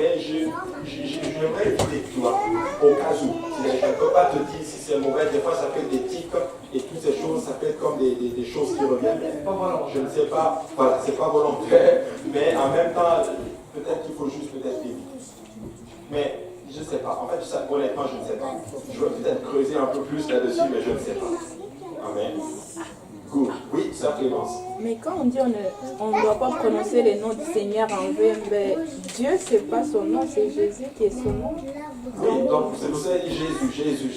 j'aimerais éviter, tu vois, au cas où. Je ne peux pas te dire si c'est mauvais, des fois ça peut être des tics et toutes ces choses, ça peut être comme des choses qui reviennent. Je ne sais pas, voilà, c'est pas volontaire, mais en même temps, peut-être qu'il faut juste éviter. Mais je ne sais pas, en fait, honnêtement, je ne sais pas. Je vais peut-être creuser un peu plus là-dessus, mais je ne sais pas. Amen. Good. Oui, sœur Clémence. Mais quand on dit on ne doit pas prononcer les noms du Seigneur en vain, ben, Dieu, c'est pas son nom, c'est Jésus qui est son nom. Oui, donc c'est pour ça qu'elle dit Jésus.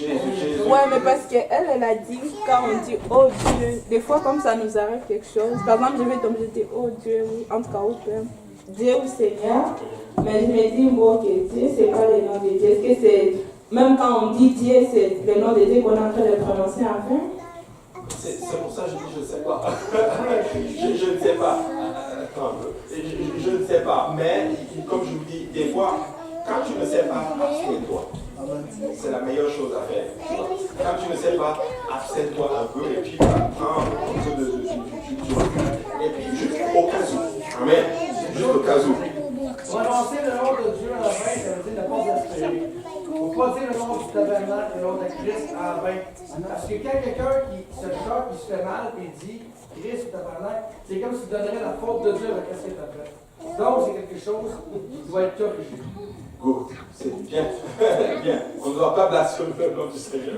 Ouais, mais parce qu'elle a dit, quand on dit oh Dieu, des fois comme ça nous arrive quelque chose. Par exemple, je vais tomber, je dis oh Dieu, oui, en tout cas, au Père. Dieu ou Seigneur. Mais je me dis, bon, que Dieu, c'est pas le nom de Dieu. Est-ce que c'est, même quand on dit Dieu, c'est le nom de Dieu qu'on est en train de prononcer en vain? C'est pour ça que je dis je ne sais pas. je ne sais pas. Attends un peu. Je ne sais pas. Mais comme je vous dis, des fois, quand tu ne sais pas, abstiens-toi. C'est la meilleure chose à faire. Quand tu ne sais pas, abstiens-toi un peu et puis prends un peu de et puis juste au cas où. Amen. Juste au cas où. Prononcer le nom de Dieu en vain, ça veut dire ne pas espérer. Il ne faut pas dire le nom du tabernacle et le nom de Christ en vain. Parce que quand quelqu'un qui se choque, qui se fait mal, et dit Christ ou tabernacle, c'est comme s'il donnerait la faute de Dieu avec ce qu'il a fait. Donc c'est quelque chose qui doit être corrigé. Good. C'est bien. Bien. On ne doit pas blasphémer le nom du Seigneur.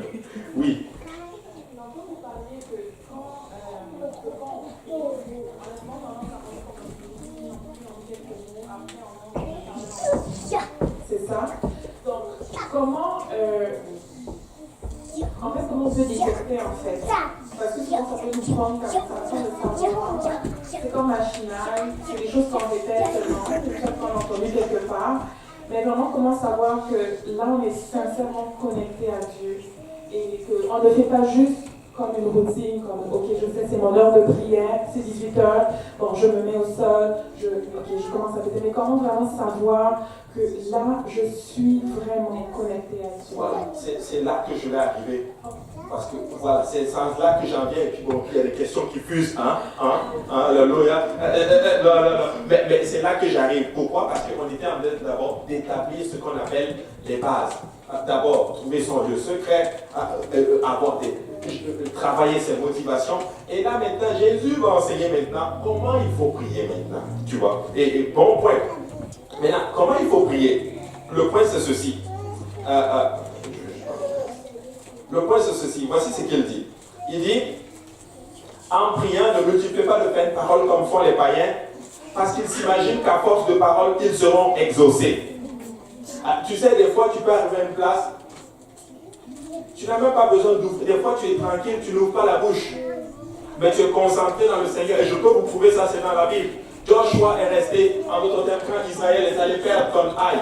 Oui. C'est ça. Donc, comment on peut détecter en fait? Parce que souvent ça peut nous prendre comme ça, sans le savoir. C'est comme machinal, c'est des choses qu'on répète seulement, c'est des choses qu'on a entendues quelque part. Mais vraiment, comment savoir que là on est sincèrement connecté à Dieu et qu'on ne fait pas juste comme une routine, comme ok, je sais, c'est mon heure de prière, c'est 18h, bon, je me mets au sol, je commence à péter. Mais comment vraiment savoir que là, je suis vraiment connecté à Dieu? Voilà, c'est là que je vais arriver. Parce que voilà, c'est le sens là que j'en viens. Et puis bon, il y a des questions qui fusent, alléluia. Mais c'est là que j'arrive. Pourquoi? Parce qu'on était en train d'abord d'établir ce qu'on appelle les bases. D'abord, trouver son lieu secret, travailler ses motivations. Et là maintenant, Jésus va enseigner maintenant comment il faut prier maintenant. Tu vois? Et bon point. Maintenant, comment il faut prier? Le point c'est ceci. Le point c'est ceci. Voici ce qu'il dit. Il dit, en priant, ne multipliez pas de vaines paroles comme font les païens, parce qu'ils s'imaginent qu'à force de paroles, ils seront exaucés. Ah, tu sais, des fois, tu peux arriver à une place, tu n'as même pas besoin d'ouvrir. Des fois, tu es tranquille, tu n'ouvres pas la bouche. Mais tu es concentré dans le Seigneur. Et je peux vous prouver ça, c'est dans la Bible. Joshua est resté, en d'autres termes, quand Israël est allé perdre comme Aïe.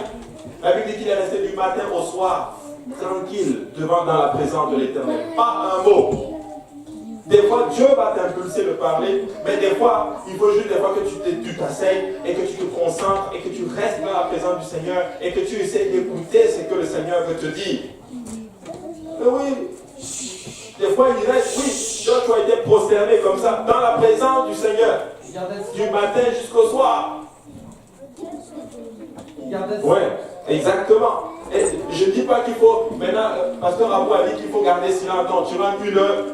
La Bible dit qu'il est resté du matin au soir, tranquille, devant dans la présence de l'Éternel. Pas un mot. Des fois, Dieu va t'impulser de parler, mais des fois, il faut juste des fois que tu t'asseyes et que tu te concentres et que tu restes dans la présence du Seigneur et que tu essaies d'écouter ce que le Seigneur veut te dire. Mais oui, des fois, il reste, oui, Joshua a été prosterné comme ça, dans la présence du Seigneur, du matin jusqu'au soir. Oui, exactement. Et je ne dis pas qu'il faut, maintenant, Pasteur Abou a dit qu'il faut garder silence. Non, tu rentres une heure,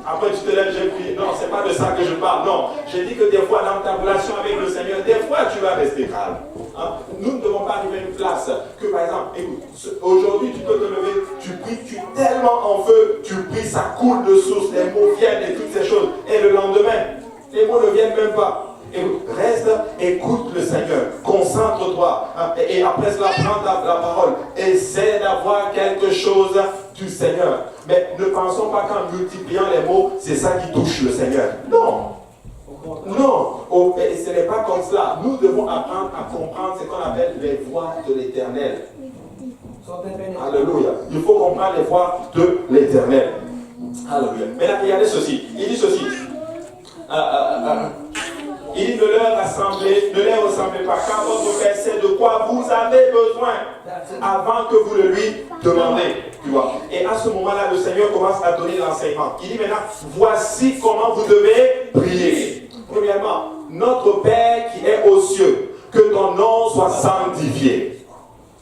après tu te lèves, j'ai prié. Non, c'est pas de ça que je parle. Non, j'ai dit que des fois, dans ta relation avec le Seigneur, des fois, tu vas rester calme. Hein? Nous ne devons pas arriver à une place que, par exemple, écoute, aujourd'hui, tu peux te lever, tu pries, tu es tellement en feu, tu pries, ça coule de source, les mots viennent et toutes ces choses. Et le lendemain, les mots ne viennent même pas. Écoute, reste, écoute le Seigneur, concentre-toi, hein, et après cela, prends la parole, essaie d'avoir quelque chose du Seigneur. Mais ne pensons pas qu'en multipliant les mots, c'est ça qui touche le Seigneur. Non. Non, ce n'est pas comme cela. Nous devons apprendre à comprendre ce qu'on appelle les voies de l'Éternel. Alléluia. Il faut comprendre les voies de l'Éternel. Alléluia. Maintenant, regardez ceci. Il dit ceci. Il dit, ne leur ressemblez pas, car votre Père sait de quoi vous avez besoin avant que vous le lui demandez. Tu vois. Et à ce moment-là, le Seigneur commence à donner l'enseignement. Il dit maintenant, voici comment vous devez prier. Premièrement, notre Père qui est aux cieux, que ton nom soit sanctifié.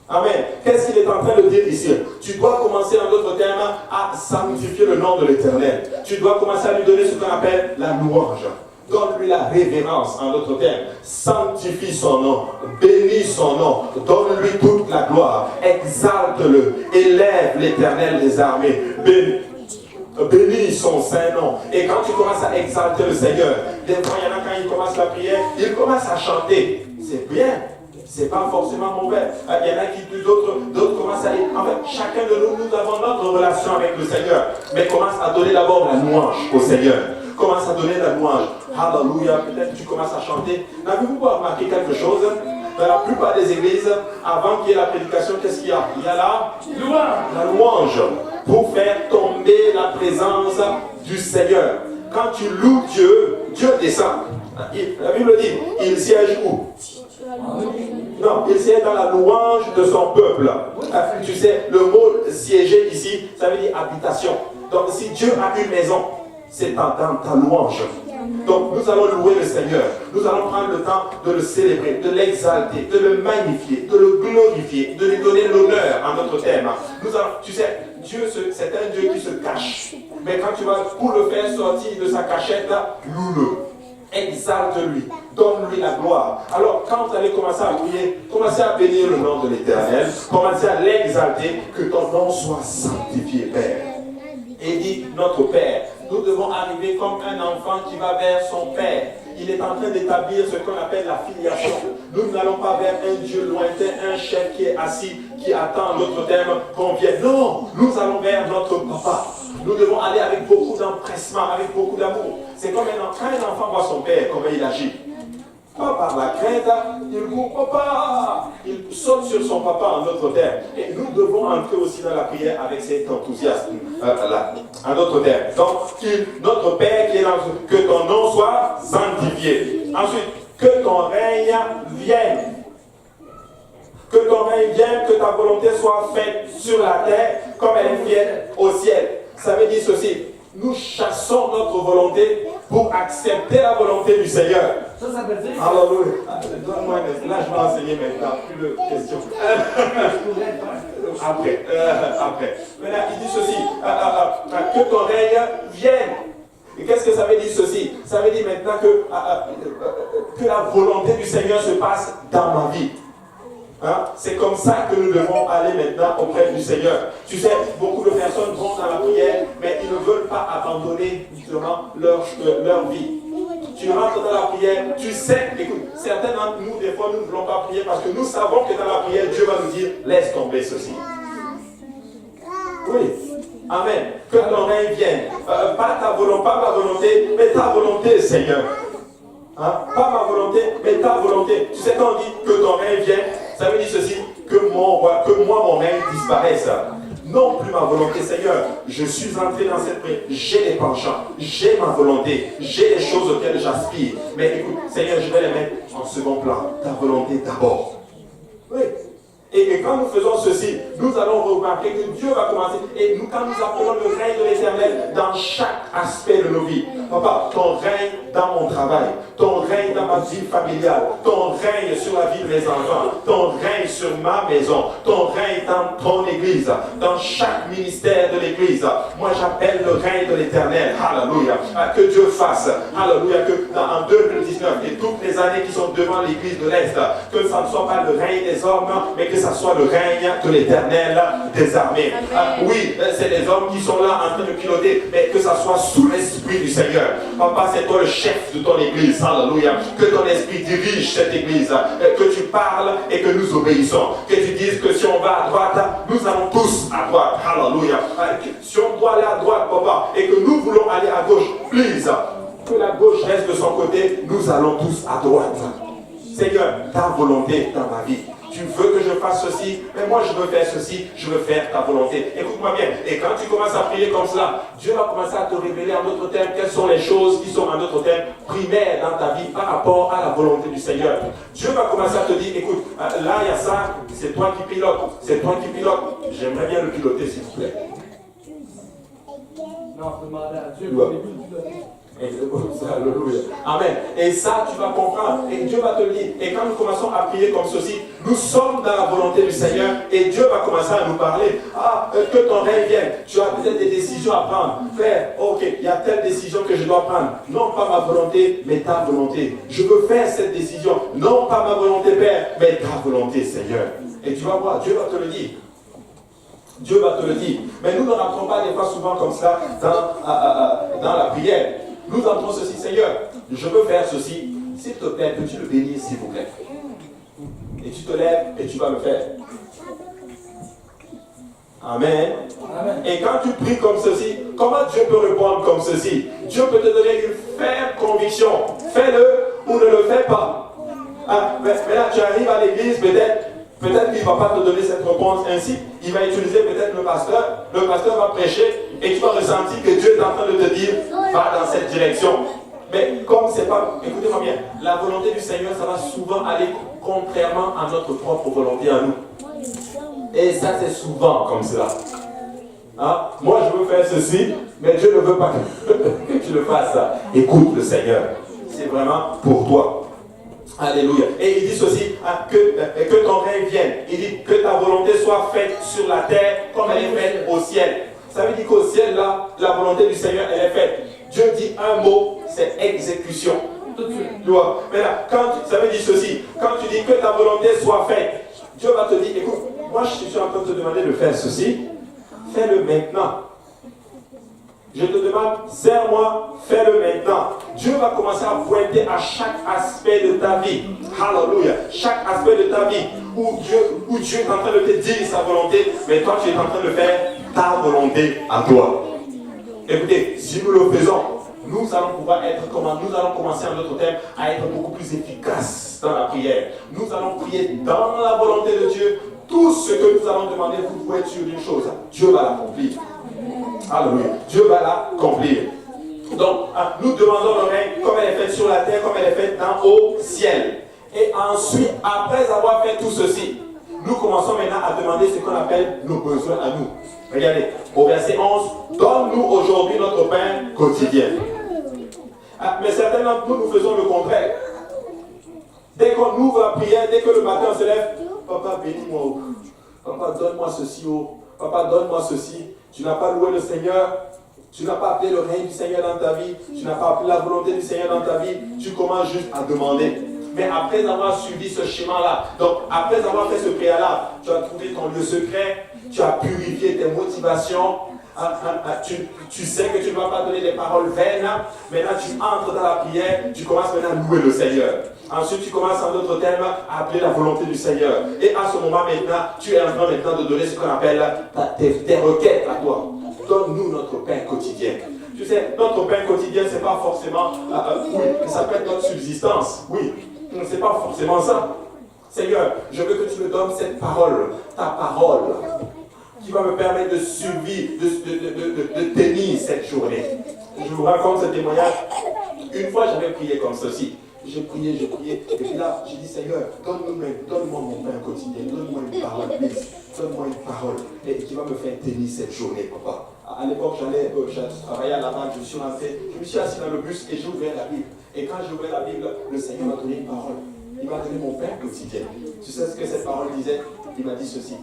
Amen. Qu'est-ce qu'il est en train de dire ici? Tu dois commencer en d'autres termes à sanctifier le nom de l'Éternel. Tu dois commencer à lui donner ce qu'on appelle la louange. Donne-lui la révérence, en d'autres termes. Sanctifie son nom, bénis son nom, donne-lui toute la gloire, exalte-le, élève l'Éternel des armées, bénis son saint nom. Et quand tu commences à exalter le Seigneur, des fois il y en a quand ils commencent la prière, ils commencent à chanter. C'est bien, c'est pas forcément mauvais. Il y en a qui d'autres commencent à dire, en fait, chacun de nous avons notre relation avec le Seigneur, mais commence à donner d'abord la louange au Seigneur. Commence à donner la louange. Alléluia. Peut-être que tu commences à chanter. N'avez-vous pas remarqué quelque chose? Dans la plupart des églises, avant qu'il y ait la prédication, qu'est-ce qu'il y a? Il y a la louange. Pour faire tomber la présence du Seigneur. Quand tu loues Dieu, Dieu descend. La Bible dit, il siège où? Non, il siège dans la louange de son peuple. Tu sais, le mot siéger ici, ça veut dire habitation. Donc si Dieu a une maison, c'est dans ta louange. Donc nous allons louer le Seigneur. Nous allons prendre le temps de le célébrer, de l'exalter, de le magnifier, de le glorifier, de lui donner l'honneur en notre thème. Nous allons, tu sais, Dieu, c'est un Dieu qui se cache. Mais quand tu vas pour le faire sortir de sa cachette, loue-le. Exalte-lui, donne-lui la gloire. Alors, quand vous allez commencer à prier, commencez à bénir le nom de l'Éternel, commencez à l'exalter, que ton nom soit sanctifié, Père. Et il dit, notre Père, nous devons arriver comme un enfant qui va vers son Père. Il est en train d'établir ce qu'on appelle la filiation. Nous n'allons pas vers un Dieu lointain, un chef qui est assis, qui attend notre terme qu'on vienne. Non, nous allons vers notre Papa. Nous devons aller avec beaucoup d'empressement, avec beaucoup d'amour. C'est comme quand un enfant voit son père, comment il agit. Pas par la crainte, il court papa, il saute sur son papa en d'autres termes. Et nous devons entrer aussi dans la prière avec cet enthousiasme là, en d'autres termes. Donc, notre Père qui est dans que ton nom soit sanctifié. Ensuite, que ton règne vienne. Que ton règne vienne, que ta volonté soit faite sur la terre comme elle est faite au ciel. Ça veut dire ceci. Nous chassons notre volonté pour accepter la volonté du Seigneur. Ça veut dire. Alléluia. Là, je vais enseigner maintenant. Plus de questions. Après. Maintenant, il dit ceci. Que ton règne vienne. Et qu'est-ce que ça veut dire ceci? Ça veut dire maintenant que la volonté du Seigneur se passe dans ma vie. Hein? C'est comme ça que nous devons aller maintenant auprès du Seigneur. Tu sais, beaucoup de personnes vont dans la prière, mais ils ne veulent pas abandonner justement leur vie. tu rentres dans la prière, tu sais, écoute, certains d'entre nous, des fois, nous ne voulons pas prier parce que nous savons que dans la prière, Dieu va nous dire, laisse tomber ceci. Oui. Amen. Que ton règne vienne. Pas ta volonté, pas ma volonté, mais ta volonté, Seigneur. Hein? Pas ma volonté, mais ta volonté. Tu sais, quand on dit que ton règne vienne, ça veut dire ceci, que moi, mon règne disparaisse. Non plus ma volonté, Seigneur. Je suis entré dans cette prière. J'ai des penchants, j'ai ma volonté, j'ai les choses auxquelles j'aspire. Mais écoute, Seigneur, je vais les mettre en second plan. Ta volonté d'abord. Oui. Et quand nous faisons ceci, nous allons remarquer que Dieu va commencer. Et nous, quand nous appelons le règne de l'Éternel dans chaque aspect de nos vies. Papa, ton règne dans mon travail, ton règne dans ma vie familiale, ton règne sur la vie de mes enfants, ton règne sur ma maison, ton règne dans ton église, dans chaque ministère de l'église. Moi, j'appelle le règne de l'Éternel. Alléluia. Que Dieu fasse. Alléluia. Que en 2019 et toutes les années qui sont devant l'église de l'Est, que ça ne soit pas le règne des hommes, mais que ça soit le règne de l'Éternel des armées. Oui, c'est les hommes qui sont là en train de piloter, mais que ça soit sous l'esprit du Seigneur. Papa, c'est toi le chef de ton église. Alléluia. Que ton esprit dirige cette église. Que tu parles et que nous obéissons. Que tu dises que si on va à droite, nous allons tous à droite. Alléluia. Si on doit aller à droite, papa, et que nous voulons aller à gauche, please, que la gauche reste de son côté, nous allons tous à droite. Seigneur, ta volonté dans ma vie. Tu veux que je fasse ceci, mais moi je veux faire ceci, je veux faire ta volonté. Écoute-moi bien, et quand tu commences à prier comme cela, Dieu va commencer à te révéler en d'autres termes quelles sont les choses qui sont en d'autres termes primaires dans ta vie par rapport à la volonté du Seigneur. Dieu va commencer à te dire, écoute, là il y a ça, c'est toi qui pilotes, c'est toi qui pilotes. J'aimerais bien le piloter s'il vous plaît. Non, il faut demander à Dieu pour les piloter. Alléluia. Amen. Et ça, tu vas comprendre. Et Dieu va te le dire. Et quand nous commençons à prier comme ceci, nous sommes dans la volonté du Seigneur. Et Dieu va commencer à nous parler. Ah, que ton règne vienne. Tu as peut-être des décisions à prendre. Frère, ok, il y a telle décision que je dois prendre. Non pas ma volonté, mais ta volonté. Je veux faire cette décision. Non pas ma volonté, Père, mais ta volonté, Seigneur. Et tu vas voir, Dieu va te le dire. Dieu va te le dire. Mais nous ne rentrons pas des fois souvent comme ça dans la prière. Nous entrons ceci, Seigneur, je veux faire ceci. S'il te plaît, peux-tu le bénir, s'il vous plaît? Et tu te lèves et tu vas le faire. Amen. Amen. Et quand tu pries comme ceci, comment Dieu peut répondre comme ceci? Dieu peut te donner une ferme conviction. Fais-le ou ne le fais pas. Mais là, tu arrives à l'église, peut-être qu'il ne va pas te donner cette réponse ainsi. Il va utiliser peut-être le pasteur. Le pasteur va prêcher et tu vas ressentir que Dieu est en train de te dire, va dans cette direction. Mais comme c'est pas, écoutez-moi bien, la volonté du Seigneur, ça va souvent aller contrairement à notre propre volonté à nous. Et ça, c'est souvent comme cela. Hein? Moi, je veux faire ceci, mais Dieu ne veut pas que tu le fasses. Écoute le Seigneur. C'est vraiment pour toi. Alléluia. Et il dit ceci, que ton règne vienne. Il dit que ta volonté soit faite sur la terre comme elle est faite au ciel. Ça veut dire qu'au ciel, là, la volonté du Seigneur, elle est faite. Dieu dit un mot, c'est exécution. Tu vois. Mais là, ça veut dire ceci, quand tu dis que ta volonté soit faite, Dieu va te dire, écoute, moi je suis en train de te demander de faire ceci, fais-le maintenant. Je te demande, sers-moi, fais-le maintenant. Dieu va commencer à pointer à chaque aspect de ta vie. Alléluia. Chaque aspect de ta vie où Dieu est en train de te dire sa volonté, mais toi tu es en train de faire ta volonté à toi. Écoutez, si nous le faisons, nous allons pouvoir nous allons commencer en d'autres termes à être beaucoup plus efficaces dans la prière. Nous allons prier dans la volonté de Dieu. Tout ce que nous allons demander, vous pouvez être sûr d'une chose, Dieu va l'accomplir. Alléluia. Dieu va l'accomplir. Donc, nous demandons le règne comme elle est faite sur la terre, comme elle est faite au ciel. Et ensuite, après avoir fait tout ceci, nous commençons maintenant à demander ce qu'on appelle nos besoins à nous. Regardez, au verset 11, donne-nous aujourd'hui notre pain quotidien. Mais certains d'entre nous faisons le contraire. Dès qu'on ouvre la prière, dès que le matin on se lève, papa bénis-moi, papa donne-moi ceci, papa donne-moi ceci. Tu n'as pas loué le Seigneur, tu n'as pas appelé le règne du Seigneur dans ta vie, tu n'as pas appelé la volonté du Seigneur dans ta vie, tu commences juste à demander. Mais après avoir suivi ce schéma-là, donc après avoir fait ce préalable, tu as trouvé ton lieu secret, tu as purifié tes motivations, Tu sais que tu ne vas pas donner des paroles vaines. Maintenant, tu entres dans la prière, tu commences maintenant à louer le Seigneur. Ensuite, tu commences en d'autres termes à appeler la volonté du Seigneur. Et à ce moment maintenant, tu es en train maintenant de donner ce qu'on appelle tes requêtes à toi. Donne-nous notre pain quotidien. Tu sais, notre pain quotidien, ce n'est pas forcément... oui, ça peut être notre subsistance. Oui, ce n'est pas forcément ça. Seigneur, je veux que tu me donnes cette parole, ta parole, qui va me permettre de survivre, de tenir cette journée. Je vous raconte ce témoignage. Une fois, j'avais prié comme ceci. J'ai prié, et puis là, j'ai dit, Seigneur, donne-moi mon pain quotidien, donne-moi une parole, please. Donne-moi une parole qui va me faire tenir cette journée, papa. À l'époque, je travaillais à la banque, je me suis assis dans le bus et j'ai ouvert la Bible. Et quand j'ai ouvert la Bible, le Seigneur m'a donné une parole. Il m'a donné mon pain quotidien. Tu sais ce que cette parole disait? Il m'a dit ceci.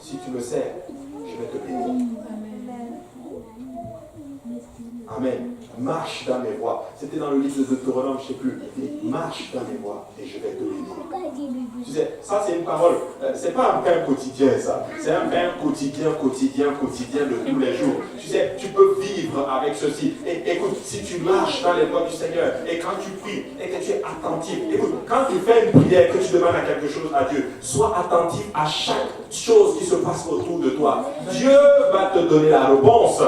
Si tu me sers, je vais te bénir. Amen. Marche dans mes voies. C'était dans le livre de Deutéronome, je ne sais plus. Il dit, marche dans mes voies et je vais te bénir. Tu sais, ça c'est une parole. C'est pas un pain quotidien, ça. C'est un pain quotidien de tous les jours. Tu sais, tu peux vivre avec ceci. Et écoute, si tu marches dans les voies du Seigneur et quand tu pries et que tu es attentif, écoute, quand tu fais une prière, que tu demandes à quelque chose à Dieu, sois attentif à chaque chose qui se passe autour de toi. Dieu va te donner la réponse.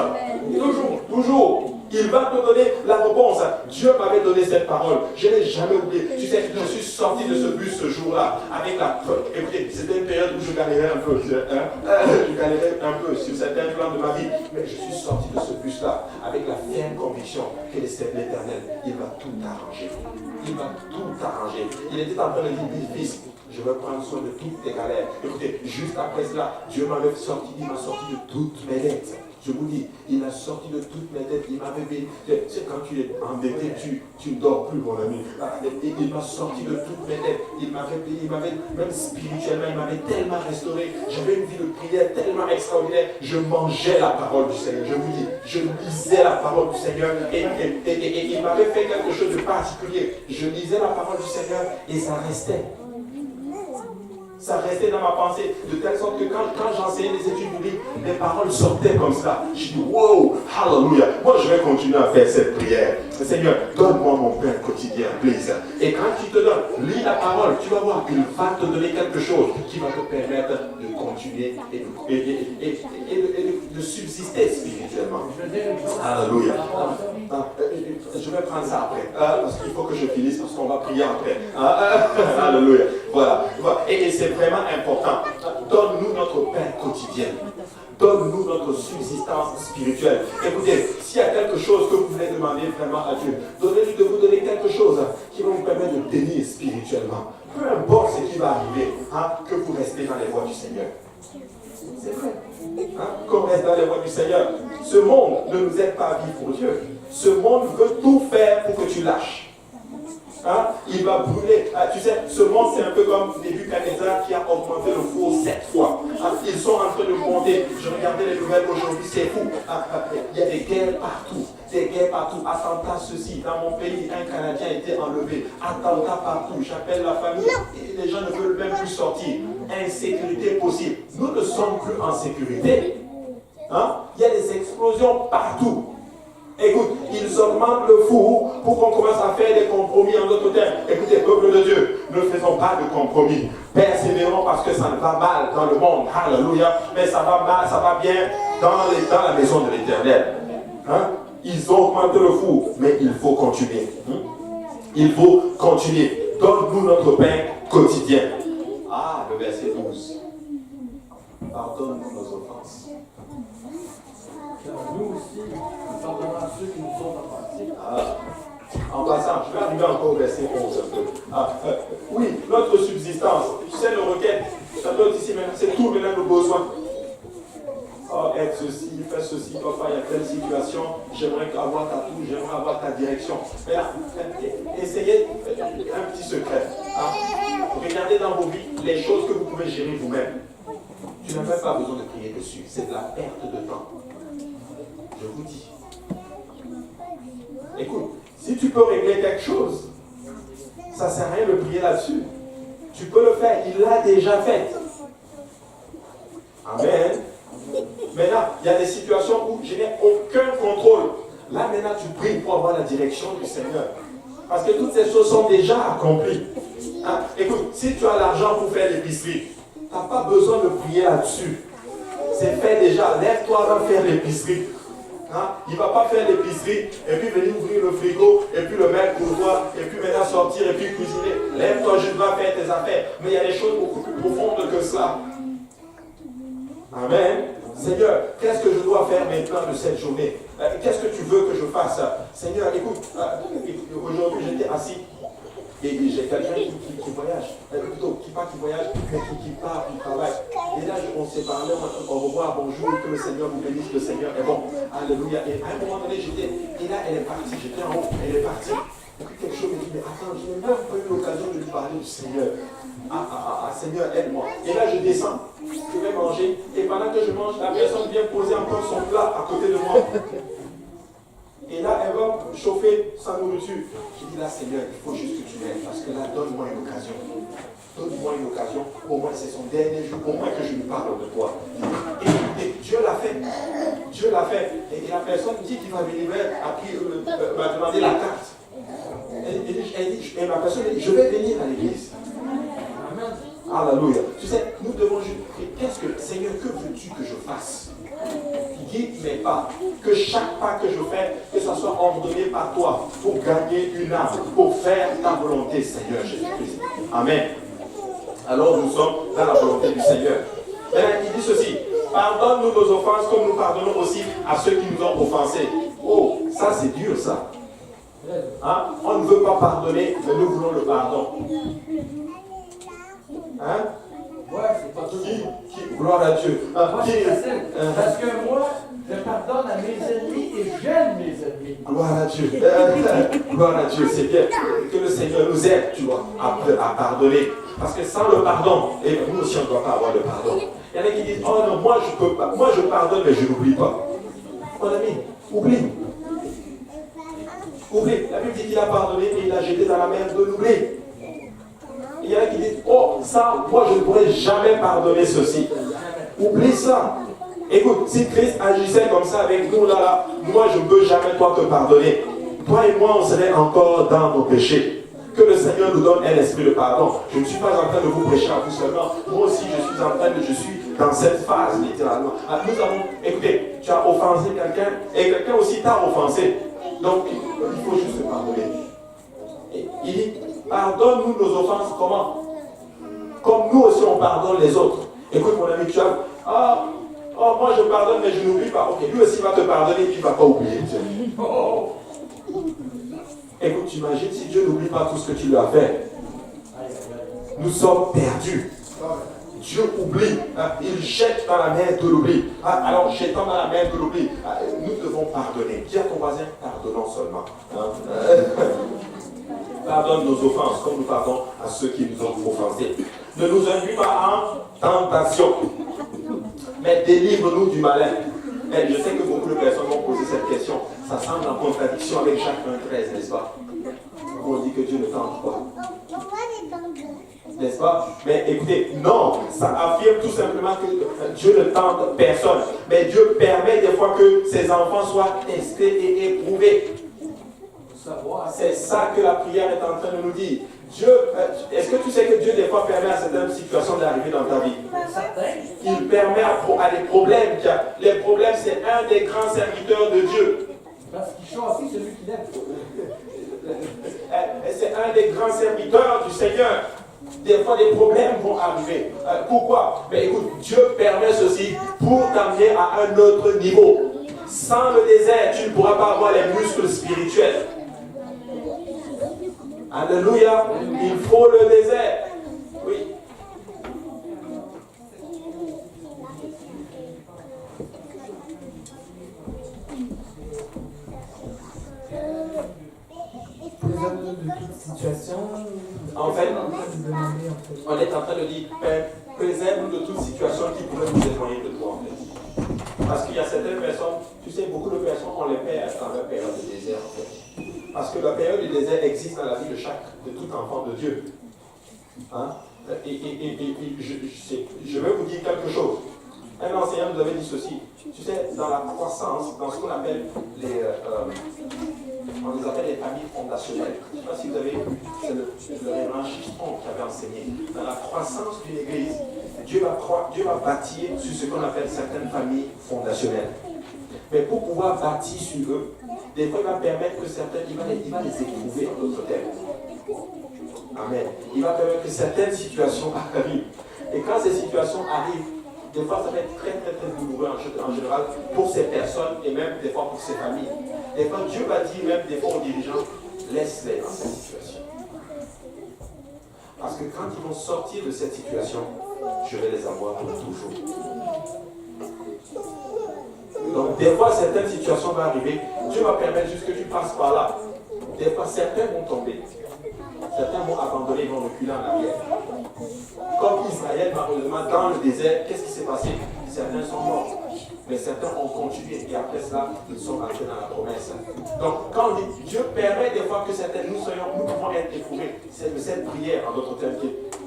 Toujours. Il va te donner la réponse. Dieu m'avait donné cette parole. Je ne l'ai jamais oublié. Tu sais, je suis sorti de ce bus ce jour-là avec la preuve. Écoutez, c'était une période où je galérais un peu. Je galérais un peu sur certains plans de ma vie. Mais je suis sorti de ce bus-là avec la ferme conviction que l'Éternel, il va tout arranger. Il va tout arranger. Il était en train de dire, fils, je vais prendre soin de toutes tes galères. Écoutez, juste après cela, Dieu m'avait sorti, il m'a sorti de toutes mes dettes. Je vous dis, il a sorti de toutes mes dettes, il m'avait béni. C'est quand tu es endetté, tu ne dors plus, mon ami. Il m'a sorti de toutes mes dettes, il m'avait béni, même spirituellement, il m'avait tellement restauré. J'avais une vie de prière tellement extraordinaire. Je mangeais la parole du Seigneur, je vous dis, je lisais la parole du Seigneur et il m'avait fait quelque chose de particulier. Je lisais la parole du Seigneur et ça restait. Ça restait dans ma pensée, de telle sorte que quand j'enseignais les études bibliques, les paroles sortaient comme ça. Je dis, wow, hallelujah. Moi, je vais continuer à faire cette prière. Seigneur, donne-moi mon pain quotidien, please. Et quand tu te donnes, lis la parole, tu vas voir qu'il va te donner quelque chose qui va te permettre de continuer et de subsister spirituellement. Alléluia. Je vais prendre ça après, parce qu'il faut que je finisse, parce qu'on va prier après. Alléluia. Voilà. Et c'est vraiment important. Donne-nous notre pain quotidien. Donne-nous notre subsistance spirituelle. Écoutez, s'il y a quelque chose que vous voulez demander vraiment à Dieu, donnez-lui de vous donner quelque chose qui va vous permettre de tenir spirituellement. Peu importe ce qui va arriver, que vous restez dans les voies du Seigneur. C'est vrai. Qu'on reste dans les voies du Seigneur. Ce monde ne nous aide pas à vivre pour Dieu. Ce monde veut tout faire pour que tu lâches. Il va brûler. Tu sais, ce monde, c'est un peu comme Nebuchadnezzar qui a augmenté le four 7 fois. Ils sont en train de monter. Je regardais les nouvelles aujourd'hui, c'est fou. Il y a des guerres partout. Attentats, ceci. Dans mon pays, un Canadien a été enlevé. Attentats partout. J'appelle la famille. Et les gens ne veulent même plus sortir. Insécurité possible. Nous ne sommes plus en sécurité. Il y a des explosions partout. Écoute, ils augmentent le four pour qu'on commence à faire des compromis en d'autres termes. Écoutez, peuple de Dieu, ne faisons pas de compromis. Persévérons parce que ça ne va mal dans le monde. Alléluia. Mais ça va mal, ça va bien dans la maison de l'Éternel. Ils ont augmenté le four, mais il faut continuer. Il faut continuer. Donne-nous notre pain quotidien. Le verset 12. Pardonne-nous nos offenses. Nous aussi, nous pardonnons à ceux qui nous sont offensés. En passant, je vais arriver encore au verset 11 un peu. Oui, notre subsistance, tu sais, le requête, ça doit être ici maintenant, c'est tout maintenant nos besoins. Aide ceci, fais ceci, papa, il y a telle situation, j'aimerais avoir ta touche, j'aimerais avoir ta direction. Mais là, essayez un petit secret. Regardez dans vos vies les choses que vous pouvez gérer vous-même. Tu n'as même pas besoin de prier dessus, c'est de la perte de temps. Je vous dis. Écoute, si tu peux régler quelque chose, ça ne sert à rien de prier là-dessus. Tu peux le faire, il l'a déjà fait. Amen. Maintenant, il y a des situations où je n'ai aucun contrôle. Là, maintenant, tu pries pour avoir la direction du Seigneur. Parce que toutes ces choses sont déjà accomplies. Hein? Écoute, si tu as l'argent pour faire l'épicerie, tu n'as pas besoin de prier là-dessus. C'est fait déjà. Lève-toi, va faire l'épicerie. Hein? Il ne va pas faire l'épicerie et puis venir ouvrir le frigo et puis le mettre pour toi et puis maintenant sortir et puis cuisiner. Lève-toi, je dois faire tes affaires. Mais il y a des choses beaucoup plus profondes que cela. Amen. Seigneur, qu'est-ce que je dois faire maintenant de cette journée? Qu'est-ce que tu veux que je fasse? Seigneur, écoute, aujourd'hui j'étais assis et j'ai quelqu'un qui voyage, plutôt qui voyage, mais qui part, qui travaille. Et là, on s'est parlé, au revoir, bonjour, que le Seigneur vous bénisse, le Seigneur est bon. Alléluia. Et à un moment donné, et là, elle est partie, j'étais en haut, elle est partie. Et puis quelque chose me dit, mais attends, je n'ai même pas eu l'occasion de lui parler du Seigneur. Seigneur, aide-moi. Et là, je descends, je vais manger. Et pendant que je mange, la personne vient poser encore son plat à côté de moi. Et là, elle va chauffer sa nourriture. Je dis là, Seigneur, il faut juste que tu m'aides. Parce que là, donne-moi une occasion. Donne-moi une occasion. Au moins, c'est son dernier jour. Au moins que je lui parle de toi. Et Dieu l'a fait. Dieu l'a fait. Et la personne dit qu'il va venir m'a demandé la carte. Et ma personne dit, je vais venir à l'église. Alléluia. Tu sais, nous devons juste prier. Qu'est-ce que, Seigneur, que veux-tu que je fasse? Guide mes pas. Que chaque pas que je fais, que ça soit ordonné par toi pour gagner une âme, pour faire ta volonté, Seigneur Jésus-Christ. Amen. Alors nous sommes dans la volonté du Seigneur. Maintenant, il dit ceci. Pardonne-nous nos offenses comme nous pardonnons aussi à ceux qui nous ont offensés. Oh, ça c'est dur ça. Hein? On ne veut pas pardonner, mais nous voulons le pardon. Hein? Ouais, c'est pas tout. Gloire à Dieu. Moi, c'est facile. Parce que moi, je pardonne à mes ennemis et j'aime mes ennemis. Gloire à Dieu. Gloire à Dieu. C'est bien que le Seigneur nous aide, tu vois, à pardonner. Parce que sans le pardon, et nous aussi on ne doit pas avoir le pardon. Il y en a qui disent, oh non, moi je peux pas. Moi je pardonne, mais je n'oublie pas. Mon ami, oublie. Oublie. La Bible dit qu'il a pardonné et il l'a jeté dans la mer de l'oubli. Il y en a qui disent, oh, ça, moi je ne pourrais jamais pardonner ceci. Oublie ça. Écoute, si Christ agissait comme ça avec nous, là, moi je ne peux jamais toi te pardonner. Toi et moi, on serait encore dans nos péchés. Que le Seigneur nous donne un esprit de pardon. Je ne suis pas en train de vous prêcher à vous seulement. Moi aussi, je suis dans cette phase, littéralement. Nous avons, écoutez, tu as offensé quelqu'un et quelqu'un aussi t'a offensé. Donc, il faut juste pardonner. Et il dit, pardonne-nous nos offenses, comment? Comme nous aussi on pardonne les autres. Écoute mon ami, tu as, moi je pardonne mais je n'oublie pas. Ok, lui aussi va te pardonner et puis il ne va pas oublier. Écoute, tu imagines si Dieu n'oublie pas tout ce que tu lui as fait. Nous sommes perdus. Dieu oublie, il jette dans la mer de l'oubli. Alors, jetant dans la mer de l'oubli, nous devons pardonner. Dis à ton voisin, pardonnons seulement. Pardonne nos offenses, comme nous pardonnons à ceux qui nous ont offensés. Ne nous induis pas en tentation, mais délivre-nous du malin. Et je sais que beaucoup de personnes vont poser cette question. Ça semble en contradiction avec Jacques 1,13, n'est-ce pas? On dit que Dieu ne tente pas. N'est-ce pas? Mais écoutez, non, ça affirme tout simplement que Dieu ne tente personne. Mais Dieu permet des fois que ses enfants soient testés et éprouvés. C'est ça que la prière est en train de nous dire. Dieu, est-ce que tu sais que Dieu des fois permet à certaines situations d'arriver dans ta vie? Il permet à des problèmes. Les problèmes, c'est un des grands serviteurs de Dieu. Parce qu'il choisit celui qui l'aime. C'est un des grands serviteurs du Seigneur. Des fois, des problèmes vont arriver. Pourquoi? Mais écoute, Dieu permet ceci pour t'amener à un autre niveau. Sans le désert, tu ne pourras pas avoir les muscles spirituels. Alléluia. Il faut le désert. Oui. Préserve-nous de toute situation. En fait, on est en train de dire, Père, préserve-nous de toute situation qui pourrait nous éloigner de toi, en fait. Parce qu'il y a certaines personnes, tu sais, beaucoup de personnes, on les perd dans leur période de désert, en fait. Parce que la période du désert existe dans la vie de tout enfant de Dieu. Hein? Je vais vous dire quelque chose. Un enseignant nous avait dit ceci. Tu sais, dans la croissance, dans ce qu'on appelle on les appelle les familles fondationnelles. Je ne sais pas si vous avez vu, c'est le révérend Chichon qui avait enseigné. Dans la croissance d'une église, Dieu va bâtir sur ce qu'on appelle certaines familles fondationnelles. Mais pour pouvoir bâtir sur eux, des fois il va permettre que certaines, il va les éprouver en d'autres termes. Amen. Il va permettre que certaines situations arrivent. Et quand ces situations arrivent, des fois ça va être très très très douloureux en général pour ces personnes et même des fois pour ces familles. Des fois Dieu va dire même des fois aux dirigeants, laisse-les dans cette situation. Parce que quand ils vont sortir de cette situation, je vais les avoir pour toujours. Donc des fois certaines situations vont arriver, Dieu va permettre juste que tu passes par là. Des fois certains vont tomber. Certains vont abandonner, ils vont reculer en arrière. Comme Israël, malheureusement, dans le désert, qu'est-ce qui s'est passé? Certains sont morts. Mais certains ont continué. Et après cela, ils sont rentrés dans la promesse. Donc, quand on dit, Dieu permet des fois que nous pouvons être éprouvés. C'est cette prière, en d'autres termes,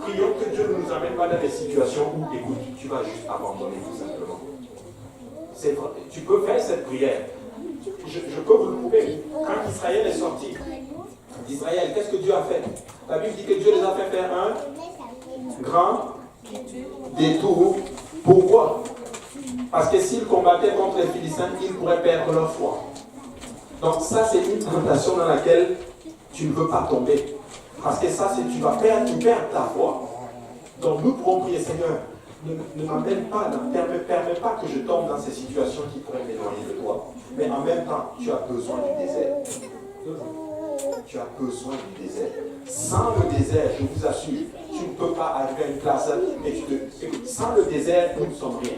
prions que Dieu ne nous amène pas dans des situations où, écoute, tu vas juste abandonner tout simplement. Tu peux faire cette prière. Je peux vous le prouver. Quand Israël est sorti d'Israël, qu'est-ce que Dieu a fait? La Bible dit que Dieu les a fait faire un grand détour. Pourquoi? Parce que s'ils combattaient contre les Philistins, ils pourraient perdre leur foi. Donc ça, c'est une tentation dans laquelle tu ne veux pas tomber. Parce que ça, c'est tu perds ta foi. Donc nous pourrons prier, Seigneur, ne m'amène pas, ne permets pas que je tombe dans ces situations qui pourraient m'éloigner de toi. Mais en même temps, tu as besoin du désert. Tu as besoin du désert. Sans le désert, je vous assure, tu ne peux pas arriver à une place et sans le désert, nous ne sommes rien.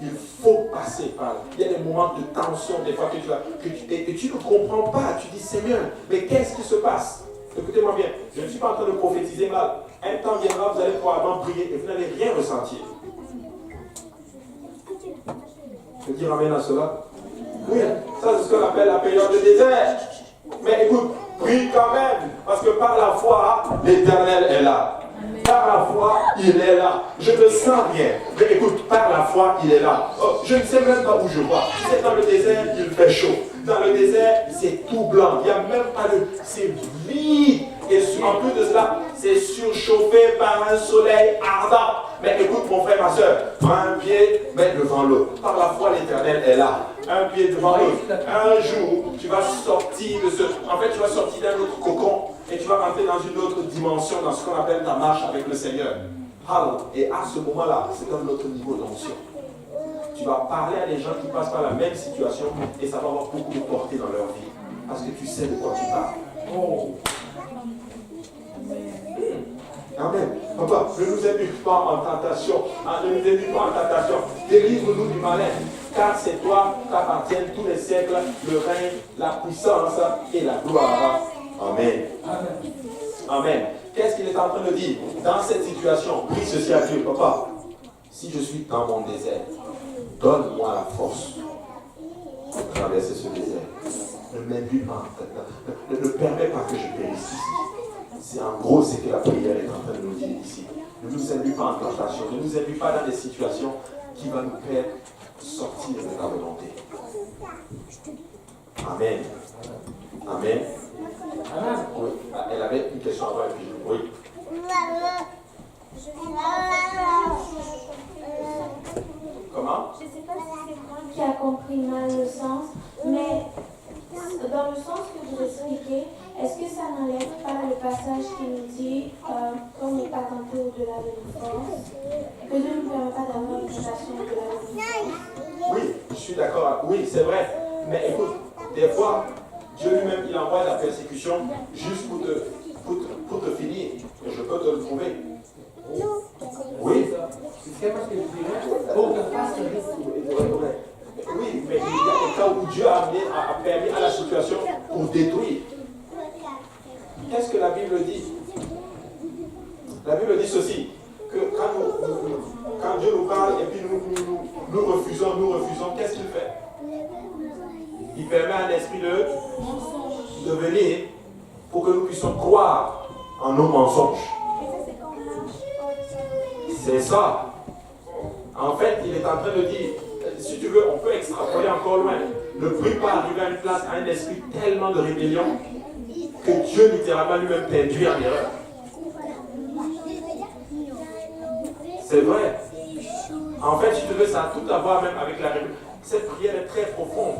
Il faut passer par là. Il y a des moments de tension, des fois et tu ne comprends pas. Tu dis, Seigneur, mais qu'est-ce qui se passe? Écoutez-moi bien, je ne suis pas en train de prophétiser mal. Un temps viendra, vous allez probablement prier et vous n'allez rien ressentir. Je veux dire amen à cela? Oui, ça c'est ce qu'on appelle la période de désert. Mais écoute, prie quand même, parce que par la foi, l'Éternel est là. Par la foi, il est là. Je ne sens rien. Mais écoute, par la foi, il est là. Oh, je ne sais même pas où je vois. Tu sais, dans le désert, il fait chaud. Dans le désert, c'est tout blanc. Il n'y a même pas de... C'est vide. Et en plus de cela, c'est surchauffé par un soleil ardent. Mais écoute, mon frère, ma soeur, prends un pied, mets devant l'autre. Par la foi, l'Éternel est là. Un pied devant l'autre. Un jour, tu vas sortir de ce... En fait, tu vas sortir d'un autre cocon et tu vas rentrer dans une autre dimension, dans ce qu'on appelle ta marche avec le Seigneur. Et à ce moment-là, c'est un autre niveau d'onction. Tu vas parler à des gens qui passent par la même situation et ça va avoir beaucoup de portée dans leur vie. Parce que tu sais de quoi tu parles. Oh. Amen. Papa, ne nous induis pas en tentation. Ne nous induis pas en tentation. Délivre-nous du malin. Car c'est toi qu'appartiennent tous les siècles, le règne, la puissance et la gloire. Amen. Amen. Amen. Qu'est-ce qu'il est en train de dire? Dans cette situation, prie ceci à Dieu. Papa, si je suis dans mon désert, donne-moi la force de traverser ce désert. Ne m'induis pas, ne permets pas que je périsse ici. C'est en gros ce que la prière est en train de nous dire ici. Ne nous induis pas en tentation, ne nous induis pas dans des situations qui vont nous faire sortir de ta volonté. Amen. Amen. Amen. Oui. Elle avait une question avant et puis oui. Comment? Je ne sais pas si c'est moi qui a compris mal le sens, mais dans le sens que vous expliquez, est-ce que ça n'enlève pas le passage qui nous dit qu'on n'est pas tenté au-delà de nos forces, que Dieu ne nous permet pas d'avoir une tentation au-delà de nos forces? Oui, je suis d'accord. Oui, c'est vrai. Mais écoute, des fois, Dieu lui-même, il envoie la persécution juste pour te finir. Et je peux te le prouver. Oui. C'est parce que je dirais, pour que fasse oui, mais il y a des cas où Dieu a permis à la situation pour détruire. Qu'est-ce que la Bible dit? La Bible dit ceci, que quand Dieu nous parle et puis nous refusons, qu'est-ce qu'il fait? Il permet à un esprit de venir pour que nous puissions croire en nos mensonges. C'est ça. En fait, il est en train de dire, si tu veux, on peut extrapoler encore loin. Ne prie pas arriver à une place, à un esprit tellement de rébellion que Dieu littéralement lui-même t'induit en erreur. C'est vrai. En fait, si tu veux, ça a tout à voir même avec la rébellion. Cette prière est très profonde.